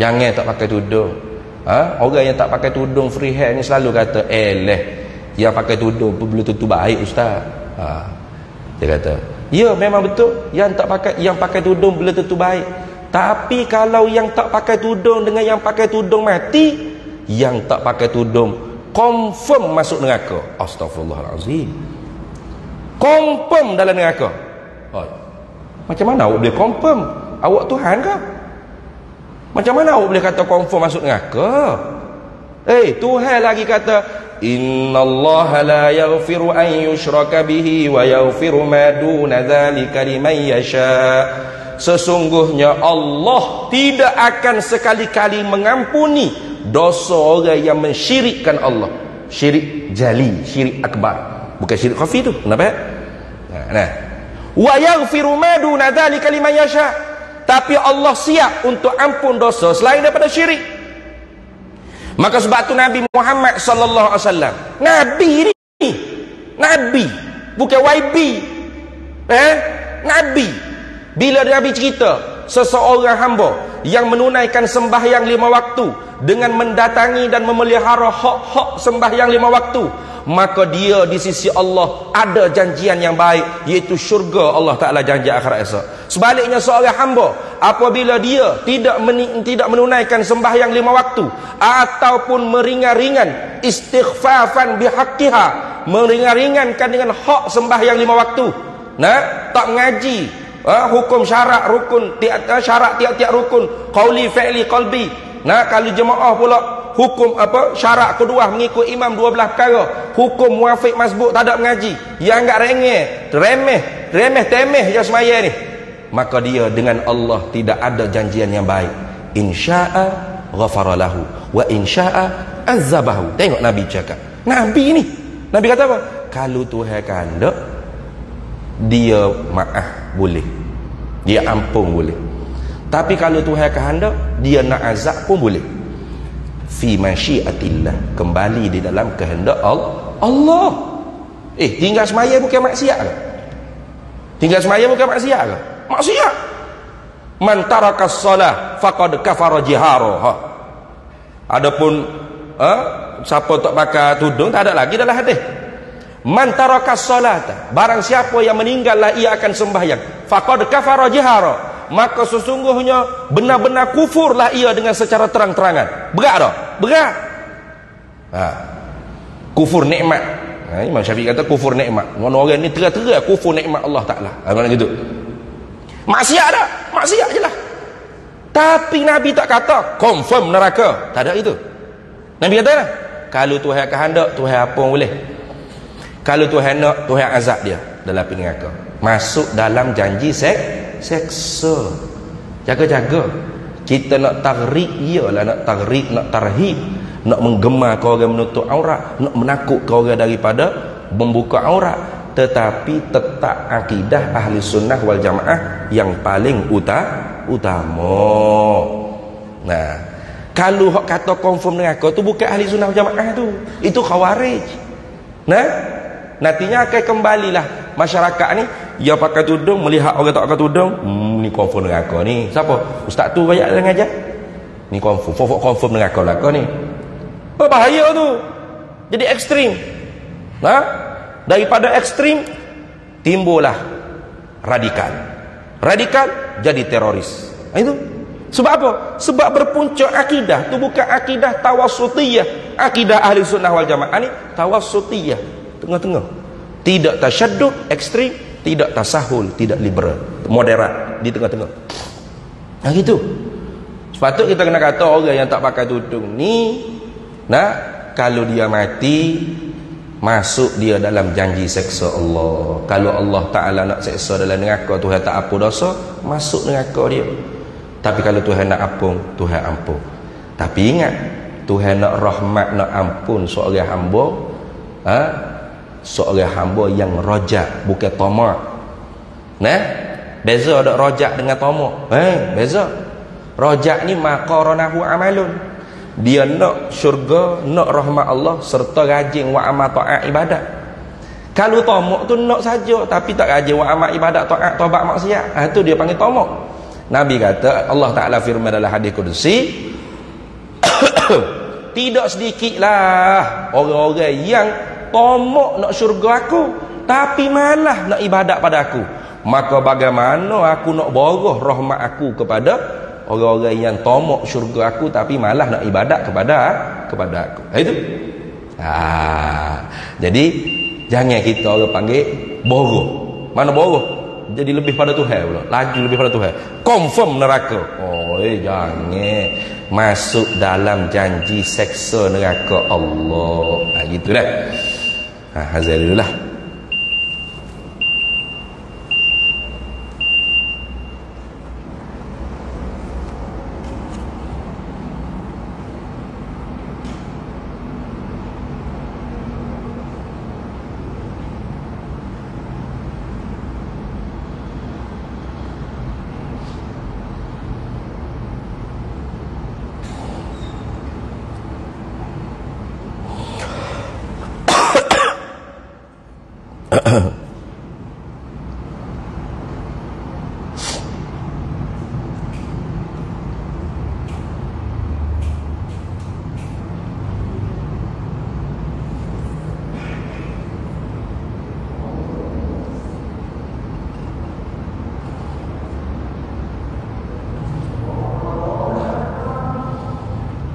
jangan tak pakai tudung. Orang yang tak pakai tudung free hand ni selalu kata yang pakai tudung pun belum tentu baik ustaz. Dia kata ya memang betul, yang pakai tudung belum tentu baik. Tapi kalau yang tak pakai tudung dengan yang pakai tudung mati, yang tak pakai tudung confirm masuk neraka. Astaghfirullahalazim. Confirm dalam neraka. Macam mana awak boleh confirm? Awak Tuhan ke? Macam mana awak boleh kata confirm masuk neraka? Tuhan lagi kata innallaha la yaghfiru an yushraka bihi wa yaghfiru ma duna dzalika liman yasha. Sesungguhnya Allah tidak akan sekali-kali mengampuni dosa orang yang mensyirikkan Allah. Syirik jali, syirik akbar, bukan syirik khafi tu. Kenapa? Wa yaghfiru ma duna dzalika liman yasha. Tapi Allah siap untuk ampun dosa selain daripada syirik. Maka sebab tu Nabi Muhammad sallallahu alaihi wasallam, Nabi ni, Nabi bukan YB. Nabi. Bila Nabi cerita seseorang hamba yang menunaikan sembahyang 5 waktu dengan mendatangi dan memelihara hak-hak sembahyang 5 waktu, maka dia di sisi Allah ada janjian yang baik, iaitu syurga Allah Ta'ala janji akhirat esok. Sebaliknya seorang hamba apabila dia tidak menunaikan sembahyang 5 waktu ataupun meringan-ringan istighfafan bihaqqiha, meringan-ringankan dengan hak sembahyang 5 waktu, tak mengaji hukum syarat rukun, syarat tiap-tiap rukun, qauli fi'li qalbi. Kalau jemaah pula hukum syarat kedua mengikut imam 12 perkara, hukum muafiq masbuk tak ada mengaji, yang anggap remeh temeh je semaya ni, maka dia dengan Allah tidak ada janjian yang baik. Insya'a ghafara lahu wa insya'a azabahu. Tengok Nabi cakap, Nabi ni, Nabi kata apa? Kalau Tuhan kehendak, dia maaf boleh, dia ampun boleh. Tapi kalau Tuhan kehendak, dia nak azab pun boleh. Fi masyiatillah, kembali di dalam kehendak Allah. Tinggal semaya bukan maksiat ke? Tinggal semaya bukan maksiat ke? Maksiat. Man tarakas salah faqad kafara jihara. Adapun siapa tak pakai tudung, tak ada lagi dalam hadis. Man tarakas salat, barang siapa yang meninggallah ia akan sembahyang, faqad kafara jihara, maka sesungguhnya benar-benar kufurlah ia dengan secara terang-terangan. Berat tak? Berat. Kufur nikmat. Imam Syafi'i kata kufur nikmat. Orang ni terang-terang kufur nikmat Allah Ta'ala. Kalau gitu. Maksiat tak? Maksiat je lah. Tapi Nabi tak kata confirm neraka. Tak ada itu. Nabi kata lah, kalau Tuhan kehendak, Tuhan apa boleh. Kalau Tuhan nak, Tuhan azab dia dalam api neraka. Masuk dalam janji seksa. Jaga-jaga. Kita nak targhib, iyalah nak targhib, nak tarhib, nak menggema kau orang menutup aurat, nak menakutkan orang daripada membuka aurat, tetapi tetap akidah ahli sunnah wal jamaah yang paling utama. Nah, kalau hak kata confirm dengan kau tu bukan ahli sunnah wal jamaah tu, itu khawarij. Nah, nantinya akan kembalilah masyarakat ni yang pakai tudung melihat orang tak pakai tudung, ni confirm dengan kau ni. Siapa? Ustaz tu banyak yang ngajar. Ni confirm dengan kau lah kau ni. Berbahaya tu. Jadi ekstrim. Nah, daripada ekstrim timbullah radikal. Radikal jadi teroris. Itu. Sebab apa? Sebab berpunca akidah tu bukan akidah tawassutiyah. Akidah ahli sunnah wal jamaah ni tawassutiyah, tengah-tengah. Tidak tasyaddud ekstrim, tidak tasahul, tidak liberal, moderat, di tengah-tengah. Nah gitu. Sepatut kita kena kata orang yang tak pakai tudung ni, nah, kalau dia mati masuk dia dalam janji seksa Allah. Kalau Allah Ta'ala nak seksa dalam neraka, Tuhan tak ampun dosa, masuk neraka dia. Tapi kalau Tuhan nak ampun, Tuhan ampun. Tapi ingat, Tuhan nak rahmat, nak ampun seorang hamba, seorang hamba yang rojak, bukan tamak. Nah, beza ada rojak dengan tamak. Beza. Rojak ni maqaranahu amalun. Dia nak syurga, nak rahmat Allah serta rajin wa amal taat ibadat. Kalau tamak tu nak saja tapi tak rajin wa amal ibadat taat taubat maksiat, tu dia panggil tamak. Nabi kata, Allah Ta'ala firman dalam hadis kudusi, tidak sedikitlah orang-orang yang tamak nak syurga aku tapi malah nak ibadat pada aku. Maka bagaimana aku nak borah rahmat aku kepada orang-orang yang tamak syurga aku tapi malah nak ibadat kepada aku. Itu. Jadi jangan kita orang panggil borah. Mana borah? Jadi lebih pada Tuhan pula, laju lebih pada Tuhan, confirm neraka. Jangan masuk dalam janji seksa neraka Allah. Gitu dah. Hazalillah.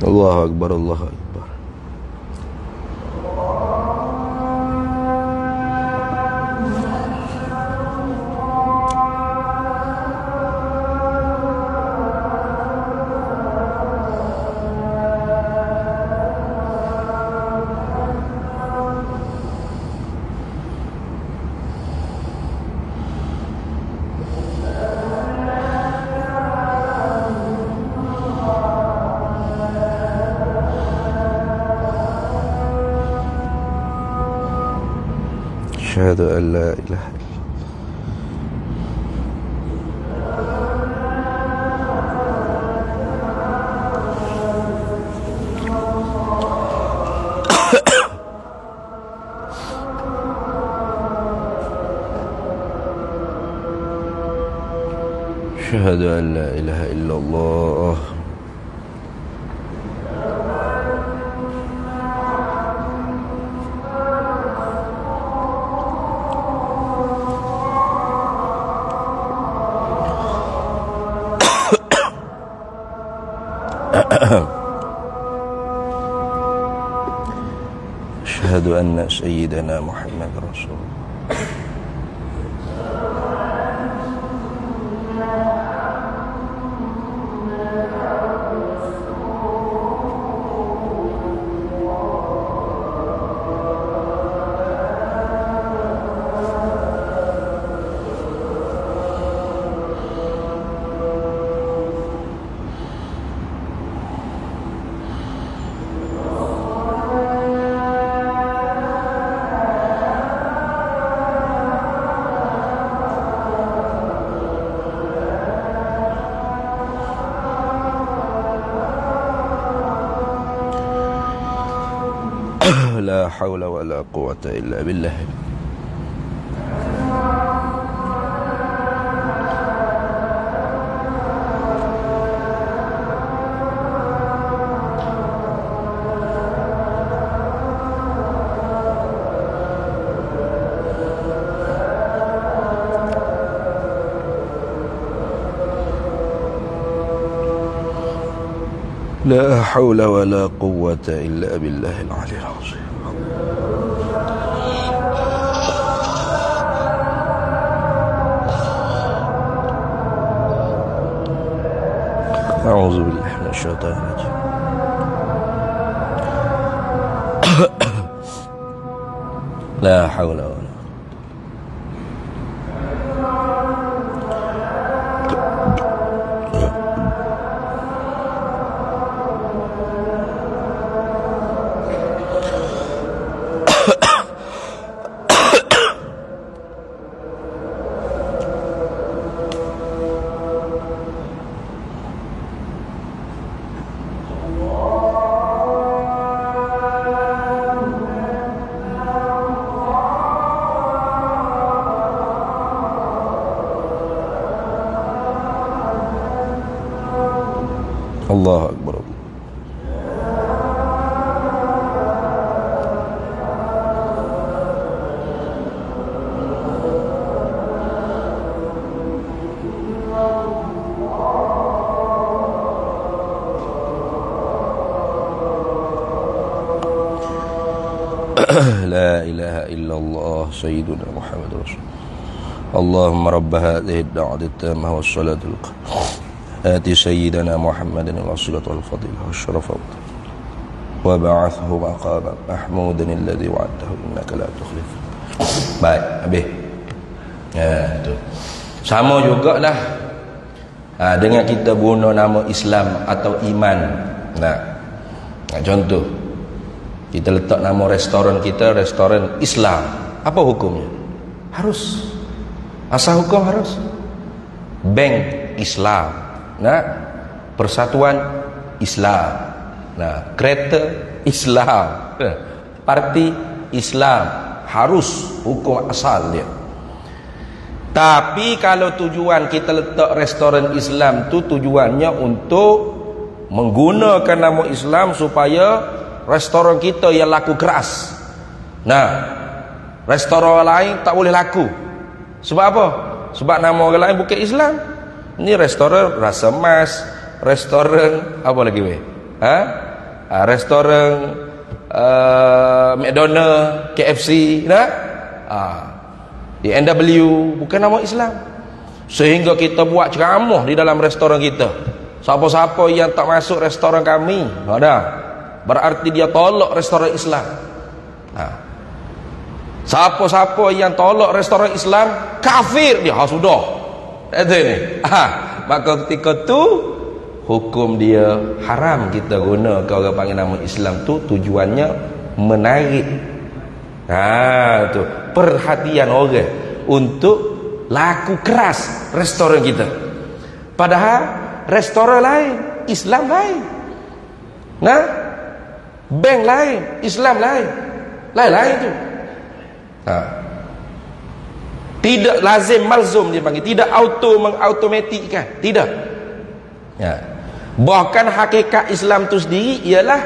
Allahu Akbar, Allahu Akbar. Asyhadu an la ilaha Asyhadu an la ilaha illallah. أشهد أن سيدنا محمد رسول الله. La haula wa la quwata illa billah. لا حول ولا قوة إلا بالله العلي العظيم. أعوذ بالله من الشيطان الرجيم. لا حول ولا الله أكبر. لا إله إلا الله سيدنا محمد رسول الله. اللهم رب هذه الدعوة التامة والصلاة القائمة آتِ سيدنا محمد الوسيلة والفضيلة والشرف وبعثه مقاما محمودا الذي وعدته إنك لا تخلف. Baik, habis. Tu. Sama jugalah dengan kita guna nama Islam atau iman. Contoh, kita letak nama restoran kita restoran Islam. Apa hukumnya? Harus. Asal hukum harus. Bank Islam. Persatuan Islam. Kereta Islam. Parti Islam. Harus hukum asal dia. Tapi kalau tujuan kita letak restoran Islam tu tujuannya untuk menggunakan nama Islam supaya restoran kita yang laku keras. Restoran lain tak boleh laku. Sebab apa? Sebab nama orang lain bukan Islam. Ini restoran Rasa Emas, restoran apa lagi weh? Restoran McDonald, KFC, di NW, bukan nama Islam. Sehingga kita buat ceramah di dalam restoran kita. Siapa-siapa yang tak masuk restoran kami, berarti dia tolak restoran Islam. Siapa-siapa yang tolak restoran Islam, kafir dia. Sudah. Itu ni. Maka ketika tu hukum dia haram kita guna kalau orang panggil nama Islam tu tujuannya menarik tu perhatian orang untuk laku keras restoran kita. Padahal restoran lain, Islam lain. Bank lain, Islam lain. Lain-lain tu. Tidak lazim malzum dia panggil, tidak mengautomatikkan, tidak. Bahkan hakikat Islam tu sendiri ialah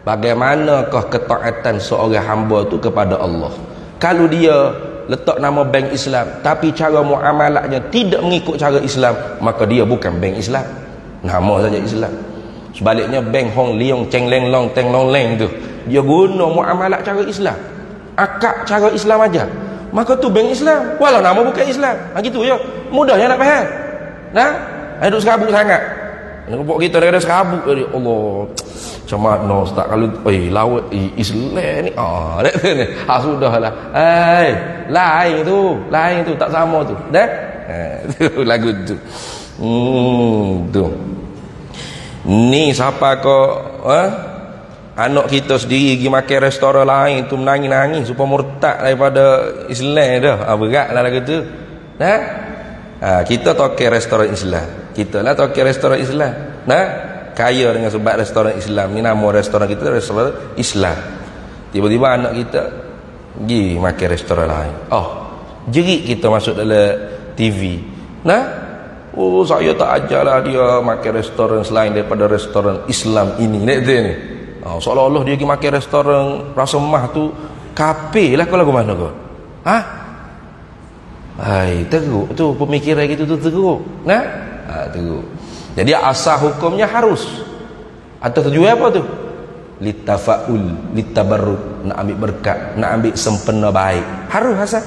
bagaimanakah ketaatan seorang hamba tu kepada Allah. Kalau dia letak nama bank Islam tapi cara muamalahnya tidak mengikut cara Islam, maka dia bukan bank Islam, nama saja Islam. Sebaliknya bank Hong Leong Cheng Leng Long Teng Long Leng tu dia guna muamalah cara Islam, akad cara Islam aja, maka tu bank Islam walau nama bukan Islam. Gitu je, mudahnya nak faham. Duduk serabut sangat. Nampak kita ada serabut tadi. Allah, macam mana ustaz kalau laut Islam ni sudahlah. Lain tu tak sama tu. Tu lagu tu. Tu. Ni siapa kau anak kita sendiri pergi makan restoran lain tu menangis-nangis supaya murtad daripada Islam dah. Beratlah lagu tu. Kita toke restoran Islam. Kita lah toke restoran Islam. Kaya dengan sebab restoran Islam. Ni nama restoran kita restoran Islam. Tiba-tiba anak kita pergi makan restoran lain. Oh, jerit kita masuk dalam TV. Nah, oh saya tak ajarlah dia makan restoran selain daripada restoran Islam ini. Ni. Oh, seolah-olah dia pergi makan restoran rasa mah tu kafir lah kalau ke mana kau. Ha? Hai, teruk tu pemikiran gitu tu teruk. Nah? Teruk. Jadi asal hukumnya harus. Atau tujuan apa tu? Litafaul, litabarruk, nak ambil berkat, nak ambil sempena baik. Harus asal.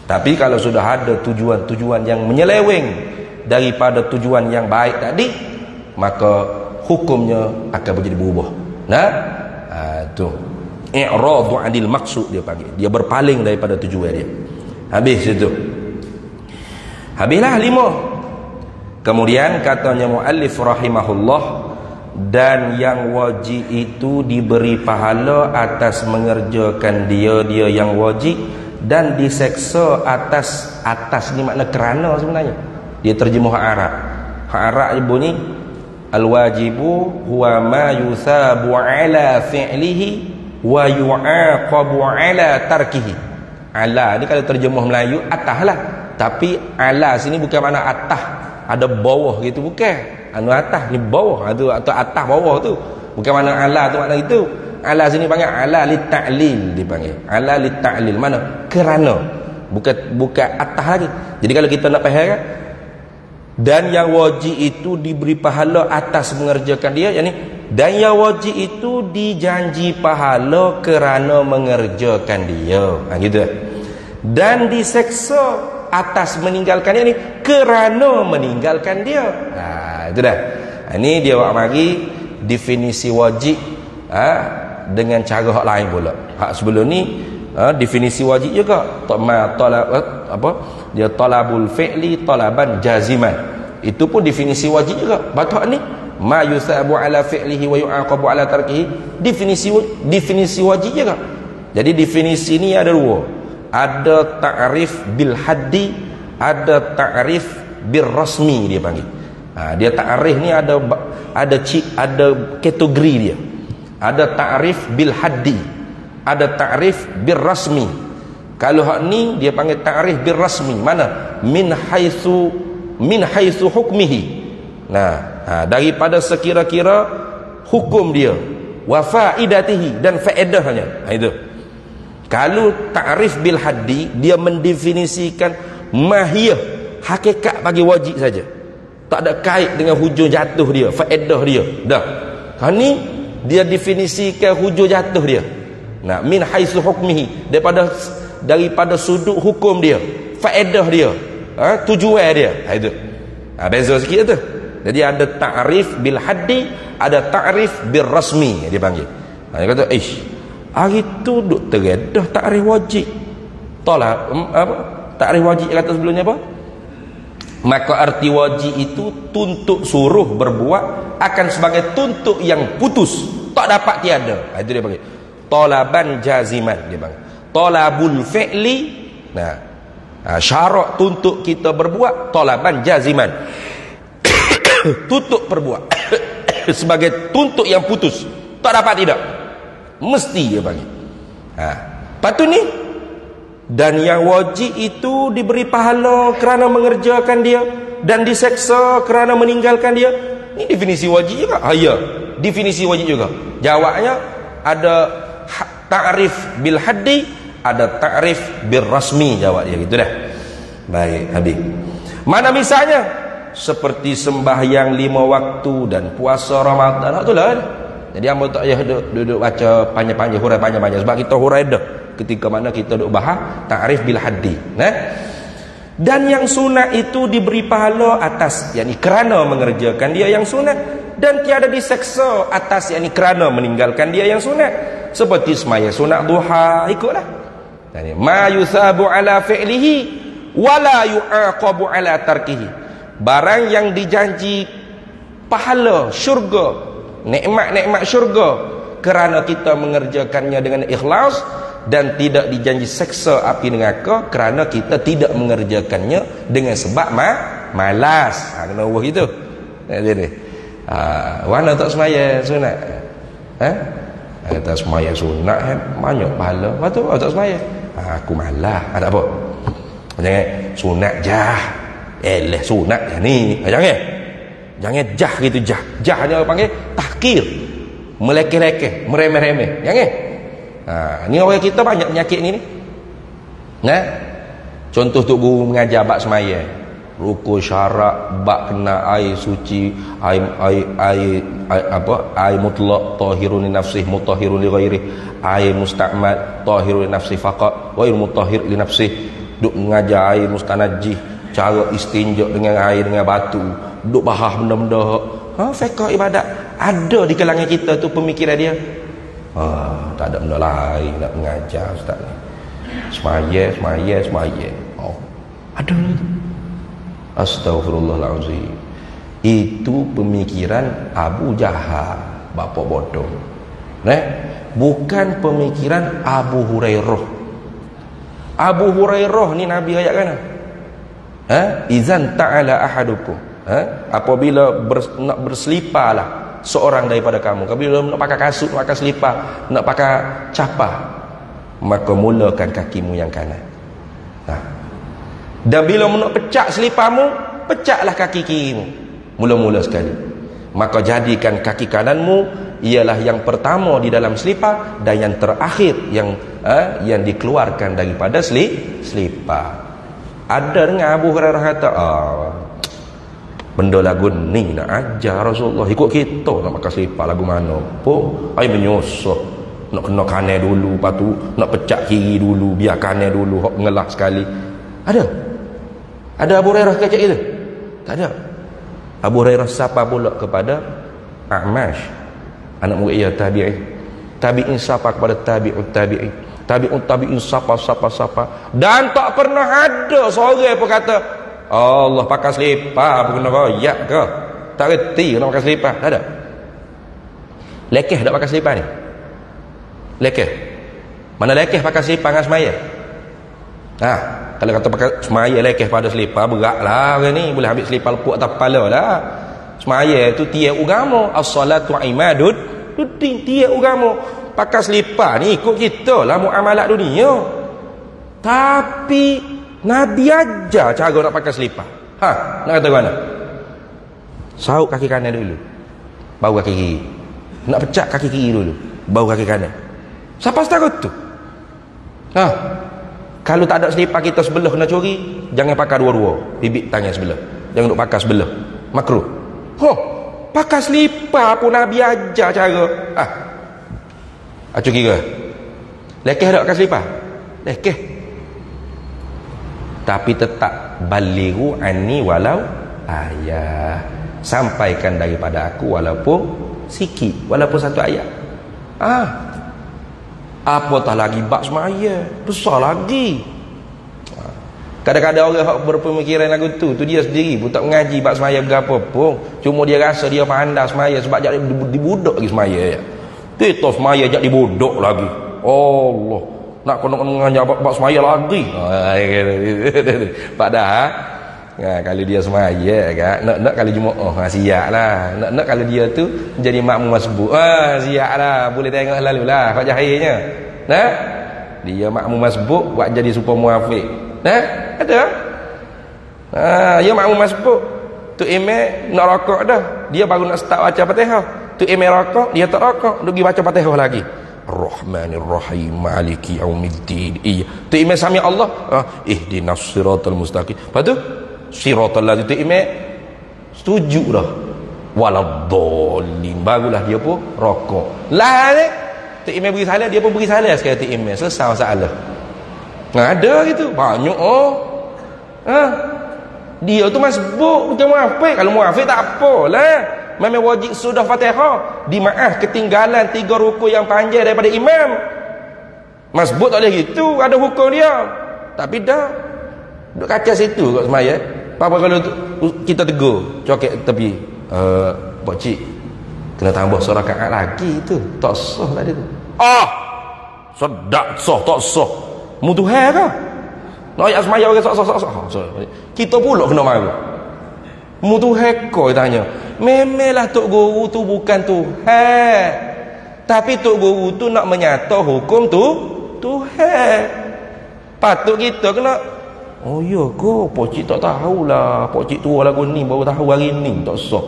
Tapi kalau sudah ada tujuan-tujuan yang menyeleweng daripada tujuan yang baik tadi, maka hukumnya akan menjadi berubah. Nah, tu i'radu 'anil maqsud dia panggil. Dia berpaling daripada tujuan dia. Habis itu. Habislah 5. Kemudian katanya muallif rahimahullah, dan yang wajib itu diberi pahala atas mengerjakan dia yang wajib, dan diseksa atas ni makna kerana sebenarnya. Dia terjemuh Arab. Arab dia bunyi al-wajibu huwa ma yusabu ala fi'lihi wa yu'aqabu ala tarkihi. Ala ni kalau terjemuh Melayu atas lah, tapi ala sini bukan makna atas ada bawah gitu, bukan. Anu atas ni bawah, atau atas bawah tu bukan makna ala tu makna itu. Ala sini panggil ala li ta'lil, dipanggil ala li ta'lil, mana kerana, bukan atas lagi. Jadi kalau kita nak faham kan, dan yang wajib itu diberi pahala atas mengerjakan dia, yakni dan yang wajib itu dijanji pahala kerana mengerjakan dia, gitu. Dan diseksa atas meninggalkan dia, ni kerana meninggalkan dia. Itu dah. Ini dia buat mari definisi wajib dengan cara hak lain pula. Hak sebelum ni definisi wajib juga. Dia talabul fi'li talaban jaziman. Itu pun definisi wajib juga. Batok ni ma yusabu ala fi'lihi wa yu'aqabu ala tarkihi, definisi wajib juga. Jadi definisi ni ada dua. Ada ta'rif bil haddi, ada ta'rif bil rasmi dia panggil. Dia ta'rif ni ada kategori dia. Ada ta'rif bil haddi, ada ta'rif bil rasmi. Kalau hak ni dia panggil ta'rif bil rasmi. Mana? Min haitsu hukmihi. Daripada sekira-kira hukum dia, wa faidatihi, dan faedahnya. Itu. Kalau ta'rif bil haddi, dia mendefinisikan mahiyah, hakikat bagi wajib saja. Tak ada kait dengan hujung jatuh dia, faedah dia. Dah. Ni dia definisikan hujung jatuh dia. Min haitsu hukmihi, daripada sudut hukum dia, faedah dia, tujuan dia. Itu. Beza sikit tu. Jadi ada ta'rif bil haddi, ada ta'rif bil rasmi dia panggil. Dia kata, hari tu duk teredah ta'rif wajib. Tolak ta'rif wajib kata sebelumnya apa? Maka arti wajib itu tuntut suruh berbuat akan sebagai tuntut yang putus, tak dapat tiada. Itu dia panggil talaban jaziman, dia panggil talabul fi'li. Syarat tuntut kita berbuat talaban jaziman, tuntut berbuat sebagai tuntut yang putus, tak dapat tidak, mesti dia panggil. Patut ni. Dan yang wajib itu diberi pahala kerana mengerjakan dia, dan diseksa kerana meninggalkan dia. Ini definisi wajib juga. Ya, definisi wajib juga. Jawabnya ada ta'rif bil haddi, ada ta'rif bil rasmi. Jawab dia gitu dah. Baik, habis. Mana misalnya seperti sembahyang 5 waktu dan puasa Ramadan. Itulah. Jadi hamba tak payah duduk baca panjang-panjang, hurai panjang-panjang, sebab kita hurai dah ketika mana kita duduk bahas ta'rif bil haddi. Dan yang sunat itu diberi pahala atas, yakni kerana mengerjakan dia yang sunat, dan tiada diseksa atas, yakni kerana meninggalkan dia yang sunat. Seperti semaya sunat duha, ikutlah. Yani ma yusabu ala fi'lihi wala yu'aqabu ala tarkihi. Barang yang dijanji pahala syurga, nikmat-nikmat syurga kerana kita mengerjakannya dengan ikhlas, dan tidak dijanji seksa api neraka kerana kita tidak mengerjakannya dengan sebab malas. Kena ubah gitu. Jadi mana tak semaya sunat? Kata semaya sunat banyak pahala. Lepas tu tak semaya. Aku malas. Tak apa. Jangan sunat jah. Sunat jah ni. Jangan jah gitu jah. Jah ni orang panggil tahkir. Melekeh-lekeh, meremeh-remeh. Jangan. Ni orang kita banyak penyakit ni. Nah. Contoh Tok Guru mengajar bab semaya. Rukun syarak, bab kena air suci, air mutlak, tahirun li nafsih, mutahhirun li ghairih, air musta'mal, tahirun li nafsih faqat, wa air mutahhir li nafsih. Duk mengajar air mustanajih, cara istinja dengan air dengan batu, duk bahas benda-benda fiqh ibadat. Ada di kalangan kita tu pemikiran dia. Tak ada benda lain nak mengajar ustaz ni. Semaya. Ada tu. Astaghfirullahalazim. Itu pemikiran Abu Jahal, bapa bodoh. Bukan pemikiran Abu Hurairah. Abu Hurairah ni Nabi ayat kan? Izan ta'ala ahadukum. Apabila nak berseliparlah seorang daripada kamu. Apabila nak pakai kasut, nak pakai selipar, nak pakai capah, maka mulakan kakimu yang kanan. Dan bila nak pecah seliparmu, pecahlah kaki kirimu mula-mula sekali. Maka jadikan kaki kananmu ialah yang pertama di dalam selipar dan yang terakhir yang dikeluarkan daripada selipar. Ada dengan Abu Hurairah kata, benda lagu ni nak ajar Rasulullah, ikut kita nak pakai selipar lagu mana pun ai menyusah. Nak kena kanan dulu, lepas tu nak pecah kiri dulu, biar kanan dulu hok ngelah sekali. Ada Abu Hurairah kata itu? Tak ada. Abu Hurairah sapa pula kepada A'mash, anak murid ia tabi'in. Tabi'in sapa kepada tabi'ut tabi'in. Tabi'in sapa. Dan tak pernah ada seorang pun kata, Allah pakai selipar apa kena royak ke? Tak reti nak pakai selipar. Tak ada. Lekeh tak pakai selipar ni? Lekeh. Mana lekeh pakai selipar dengan semaya? Kalau kata pakai semaya lekeh pada selipar, berat lah orang ni. Boleh ambil selipar lepuk atas kepala lah. Semaya tu tiap agama. As-salatu imadud tiap agama. Pakai selipar ni ikut kita lah muamalat dunia. Tapi Nabi ajar cara nak pakai selipar. Nak kata mana? Sauk kaki kanan dulu, baru kaki kiri. Nak pecah kaki kiri dulu, baru kaki kanan. Siapa takut tu? Kalau tak ada selipar kita sebelah kena curi, jangan pakai dua-dua bibit tangan sebelah. Jangan duk pakai sebelah, makruh. Pakai selipar pun Nabi ajar cara. Acu kira lekeh tak pakai selipar? Lekeh. Tapi tetap balighu anni walau ayat. Sampaikan daripada aku walaupun sikit, walaupun satu ayat. Apatah lagi bab semaya, besar lagi. Kadang-kadang orang yang berpemikiran lagu tu dia sendiri pun tak mengaji bab semaya berapa pun. Cuma dia rasa dia pandai semaya sebab jadi dibudak lagi semaya. Kita semaya jadi dibudak lagi. Allah, nak kena mengajar bab semaya lagi. Padahal kalau dia semaya kan, nak kalau Jumaat siaplah. Nak kalau dia tu jadi makmum masbuk, siaplah, boleh tengok lalulah kat jahilnya. Dia makmum masbuk buat jadi super muafiq. Ada. Dia makmum masbuk. Tu imam nak rokok dah, dia baru nak start baca Fatihah. Tu imam rokok, dia tak rokok, dia pergi baca Fatihah lagi. Ar-Rahmanir Rahim Maliki Yaumiddin. Tu imam sami Allah, ihdinas siratal mustaqim. Lepas tu siratal ladzina imam setuju dah. Waladhdallin, barulah dia pun rokok. Lah ni tu imam beri salah, dia pun beri salah sekali tu imam. Selesai masalah. Ada gitu banyak. Dia tu masbuk bukan muafiq. Kalau muafiq tak apalah, memang wajib sudah Fatihah, dimaaf ketinggalan 3 rukun yang panjang daripada imam. Masbuk tak boleh gitu, ada hukum dia. Tapi dah duk kacau situ kat semaya. Apa kalau kita tegur cokek tepi, pak cik kena tambah serakaat lagi tu, tak sah tadi tu. Sedap sah tak sah mutuhai ke? Nak ayat semaya orang sah. Kita pula kena marah. Mutuhai kau tanya. Memelah Tok Guru tu bukan Tuhan. Tapi tok guru tu nak menyata hukum tu Tuhan. Patut kita kena, oh ya ke, pocik tak tahulah, pocik tua lagu ni baru tahu hari ni, tak sah.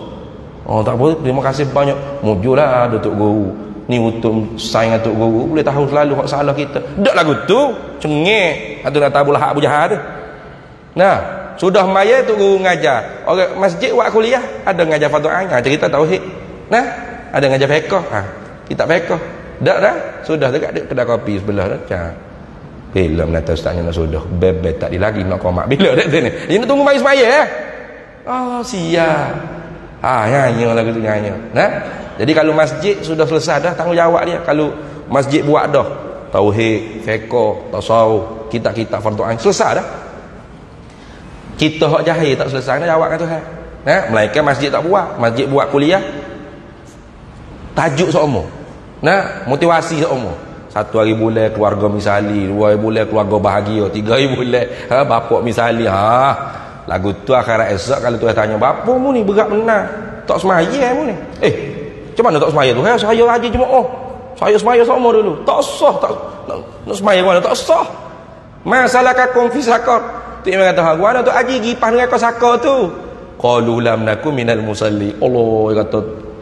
Oh tak apa, terima kasih banyak. Mujurlah ada tok guru. Ni untuk saing tok guru, boleh tahu selalu hak salah kita. Dak lagu tu, cengek. Atau nak tahu lah Abu Jahal tu. Nah, sudah maya tok guru ngajar. Orang masjid buat kuliah, ada ngajar fardu ain, cerita tauhid. Nah, ada ngajar fiqh. Kitab fiqh. Dak dah, sudah dekat kedai kopi sebelah dah. Bila menata ustaznya nak sudah bebek tak di lagi nak komak bila dah ni. Dia nak tunggu mari semaya Oh siap. Nyanyi lagu tu nyanyi. Nah. Jadi kalau masjid sudah selesai dah tanggungjawab dia. Kalau masjid buat dah tauhid, fiqh, tasawuf, kitab-kitab fardu ain selesai dah. Kita hak jahil tak selesai nak jawab kan Tuhan. Nah, melainkan masjid tak buat, masjid buat kuliah. Tajuk seumur. Nah, motivasi seumur. 1 hari bulan keluarga misali, 2 hari bulan keluarga bahagia, 3 hari bulan bapak misali. Lagu tu akhirat esok kalau Tuhan tanya, "Bapa mu ni berat benar. Tak semaya mu ni." Macam mana tak semaya tu? Saya haji jemaah. Saya semaya semua dulu. Tak sah, tak nak semaya mana tak sah. Masalah kakum fi sakar. Tu yang kata, "Gua ada tu haji gipah dengan kau sakar tu." Qalu lam nakum minal musalli. Allah kata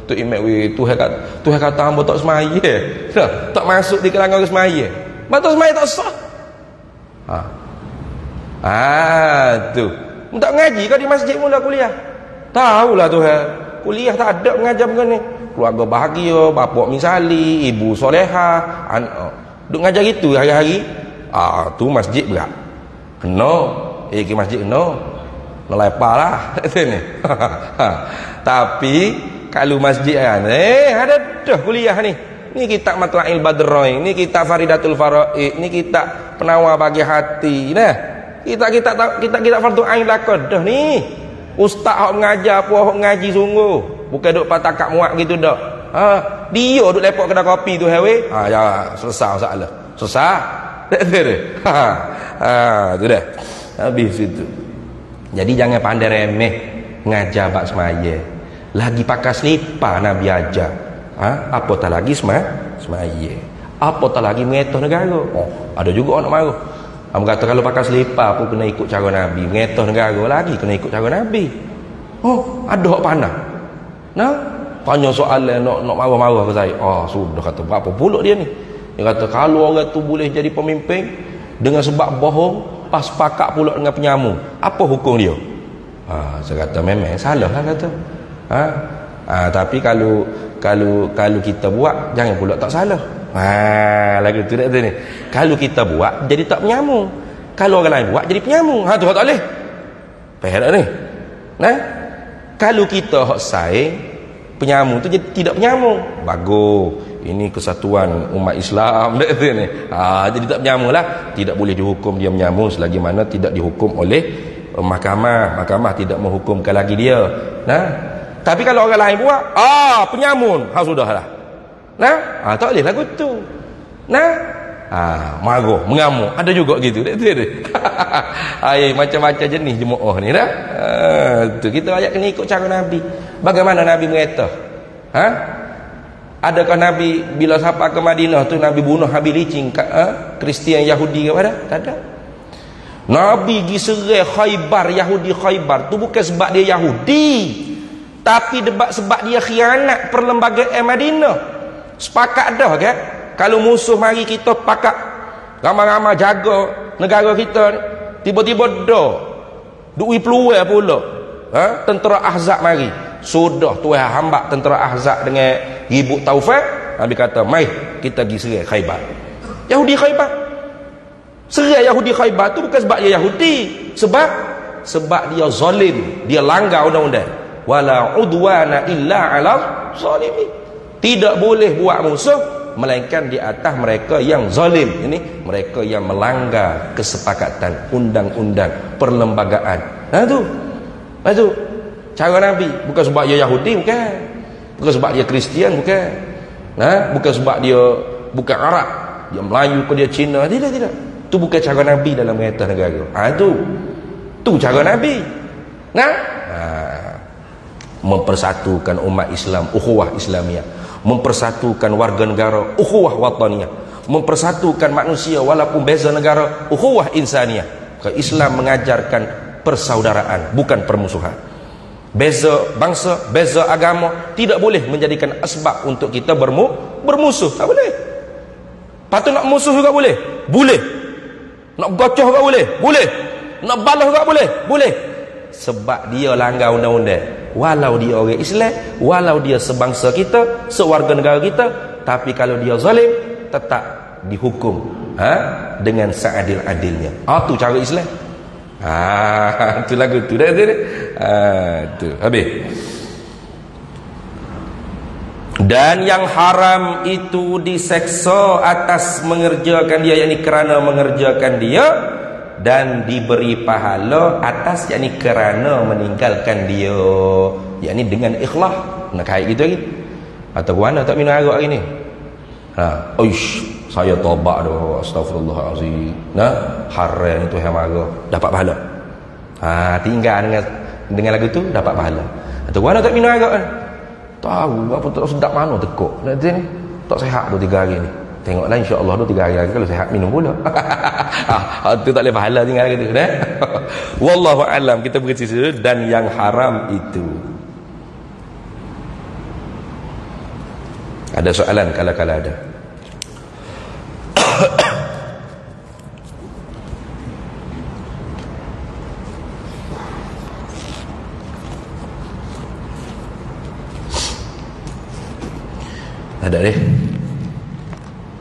tu imek Tuhan kata hamba tak semaya. Tak masuk di kalangan orang semaya. Betul semaya tak sah. Tu. Tak ngaji kau di masjid mula kuliah. Tahulah Tuhan. Kuliah tak ada mengajar begini. Keluarga bahagia, bapak misali, ibu soleha, anak. Duk ngajar gitu hari-hari. Tu masjid berat. Kena. Ke masjid kena. Meleparlah sini. Tapi kalau masjid ada dah kuliah ni. Ni kitab Matla'il Badrain, ni kitab Faridatul Faraid, ni kitab Penawar Bagi Hati. Nah, kita fardu ain lakon dah ni. Ustaz hok mengajar apa hok ngaji sungguh. Bukan duk patakak muak gitu dak. Dia duk lepok kedai kopi tu hewe. Ya selesai masalah. Selesai. Tu dah. Habis itu. Jadi jangan pandai remeh ngajar bab semaya. Lagi pakai selipar Nabi ajar. Apatah lagi semaya. Apatah lagi mengetah negara. Ada juga orang nak marah. Kamu kata kalau pakai selipar pun kena ikut cara Nabi. Mengetah negara lagi kena ikut cara Nabi. Ada hak panah. Nah, tanya soalan nak marah-marah ke saya. Sudah kata berapa pula dia ni. Dia kata kalau orang tu boleh jadi pemimpin dengan sebab bohong, pas pakat pula dengan penyamu, apa hukum dia? Saya kata memang salah lah kata. Tapi kalau kita buat jangan pula tak salah. Lagu tu dah ni. Kalau kita buat jadi tak penyamu. Kalau orang lain buat jadi penyamu. Tu tak boleh. Faham ni? Nah, kalau kita hak saing penyamu tu jadi tidak penyamu. Bagus. Ini kesatuan umat Islam dah tu ni. Jadi tak penyamu lah. Tidak boleh dihukum dia menyamu selagi mana tidak dihukum oleh mahkamah. Mahkamah tidak menghukumkan lagi dia. Nah, tapi kalau orang lain buat, penyamun, sudahlah. Nah, tak boleh lagu tu. Nah, marah, mengamuk. Ada juga gitu. Macam-macam jenis jemaah ni dah. Tu kita ayat kena ikut cara Nabi. Bagaimana Nabi mengata? Adakah Nabi bila sampai ke Madinah tu Nabi bunuh habis licin Kristian Yahudi ke mana? Tak ada. Nabi pergi serai Khaybar, Yahudi Khaybar tu bukan sebab dia Yahudi, tapi sebab dia khianat perlembagaan Madinah. Sepakat dah kan? Kalau musuh mari kita pakat ramai-ramai jaga negara kita, tiba-tiba dah duit peluang pula tentera Ahzab mari. Sudah Tuhan hambak tentera Ahzab dengan ribut Taufik. Nabi kata, "Mai kita pergi serai Khaybar." Yahudi Khaybar. Serai Yahudi Khaybar tu bukan sebab dia Yahudi, sebab dia zalim, dia langgar undang-undang. Wala udwana illa 'alal zalimin. Tidak boleh buat musuh melainkan di atas mereka yang zalim. Ini mereka yang melanggar kesepakatan undang-undang perlembagaan. Tu cara Nabi. Bukan sebab dia Yahudi, bukan sebab dia Kristian, bukan. Bukan sebab dia bukan Arab, dia Melayu ke dia Cina, tidak. Tu bukan cara Nabi dalam mengatur negara. Tu cara Nabi. Mempersatukan umat Islam, ukhuwah Islamiyah, mempersatukan warga negara, ukhuwah wataniyah, mempersatukan manusia walaupun beza negara, ukhuwah insaniyah. Islam mengajarkan persaudaraan, bukan permusuhan. Beza bangsa, beza agama tidak boleh menjadikan asbab untuk kita bermusuh. Tak boleh. Patut nak musuh juga boleh? Boleh. Nak gocoh juga boleh? Boleh. Nak balas juga boleh? Boleh. Sebab dia langgar undang-undang. Walau dia orang Islam, walau dia sebangsa kita, sewarga negara kita, tapi kalau dia zalim, tetap dihukum dengan seadil-adilnya. Tu cara Islam. Tu lagu tu dah tu. Habis. Dan yang haram itu diseksa atas mengerjakan dia, yakni kerana mengerjakan dia, dan diberi pahala atas, yakni kerana meninggalkan dia, yakni dengan ikhlas. Nak kait gitu lagi. Atau mana tak minum arak hari ni? Saya taubat dah, astagfirullahalazim. Haram itu yang marah, dapat pahala. Tinggal dengan lagu tu dapat pahala. Atau mana tak minum arak kan? Tahu apa tak sedap mana tekuk. Nanti ni tak sihat 2-3 hari ni. Tengoklah insya-Allah 2-3 hari lagi kalau sihat minum pula. Tu tak boleh pahala tinggal gitu dah. Wallahu alam, kita berhenti situ. Dan yang haram itu. Ada soalan kalau ada. Ada deh.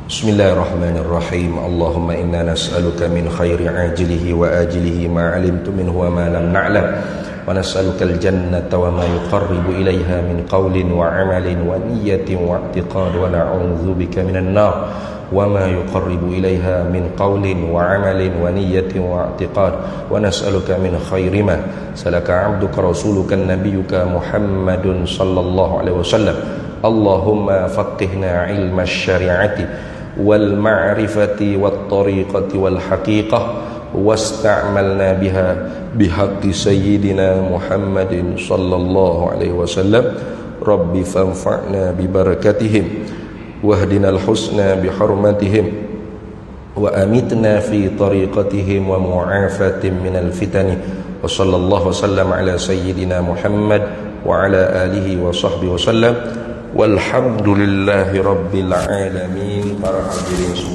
Bismillahirrahmanirrahim. Allahumma inna nas'aluka min khairi ajilihi wa ajilihi ma 'alimtu minhu wa ma lam na'lam, wa nas'aluka al-jannata wa ma yuqarribu ilayha min qawlin wa 'amalin wa niyyatin wa i'tiqad, wa na'udzubika minan nar wa ma yuqarribu ilayha min qawlin wa 'amalin wa niyyatin wa i'tiqad, wa nas'aluka min khairi ma salaka 'abduka rasuluka nabiyyuka Muhammadun sallallahu alaihi wasallam. Allahumma faqihna ilma syari'ati wal ma'rifati wat tariqati wal haqiqah, wasta'malna biha bihaqqi sayyidina Muhammadin sallallahu alaihi wasallam. Rabbi fanfa'na bi barakatihim wahdinal husna bi hurmatihim wa amitna fi tariqatihim wa mu'afatin minal fitani. Wa sallallahu wasallam ala sayyidina Muhammad wa ala alihi wa sahbihi wasallam. Walhamdulillahi rabbil alamin. Para hadirin semua.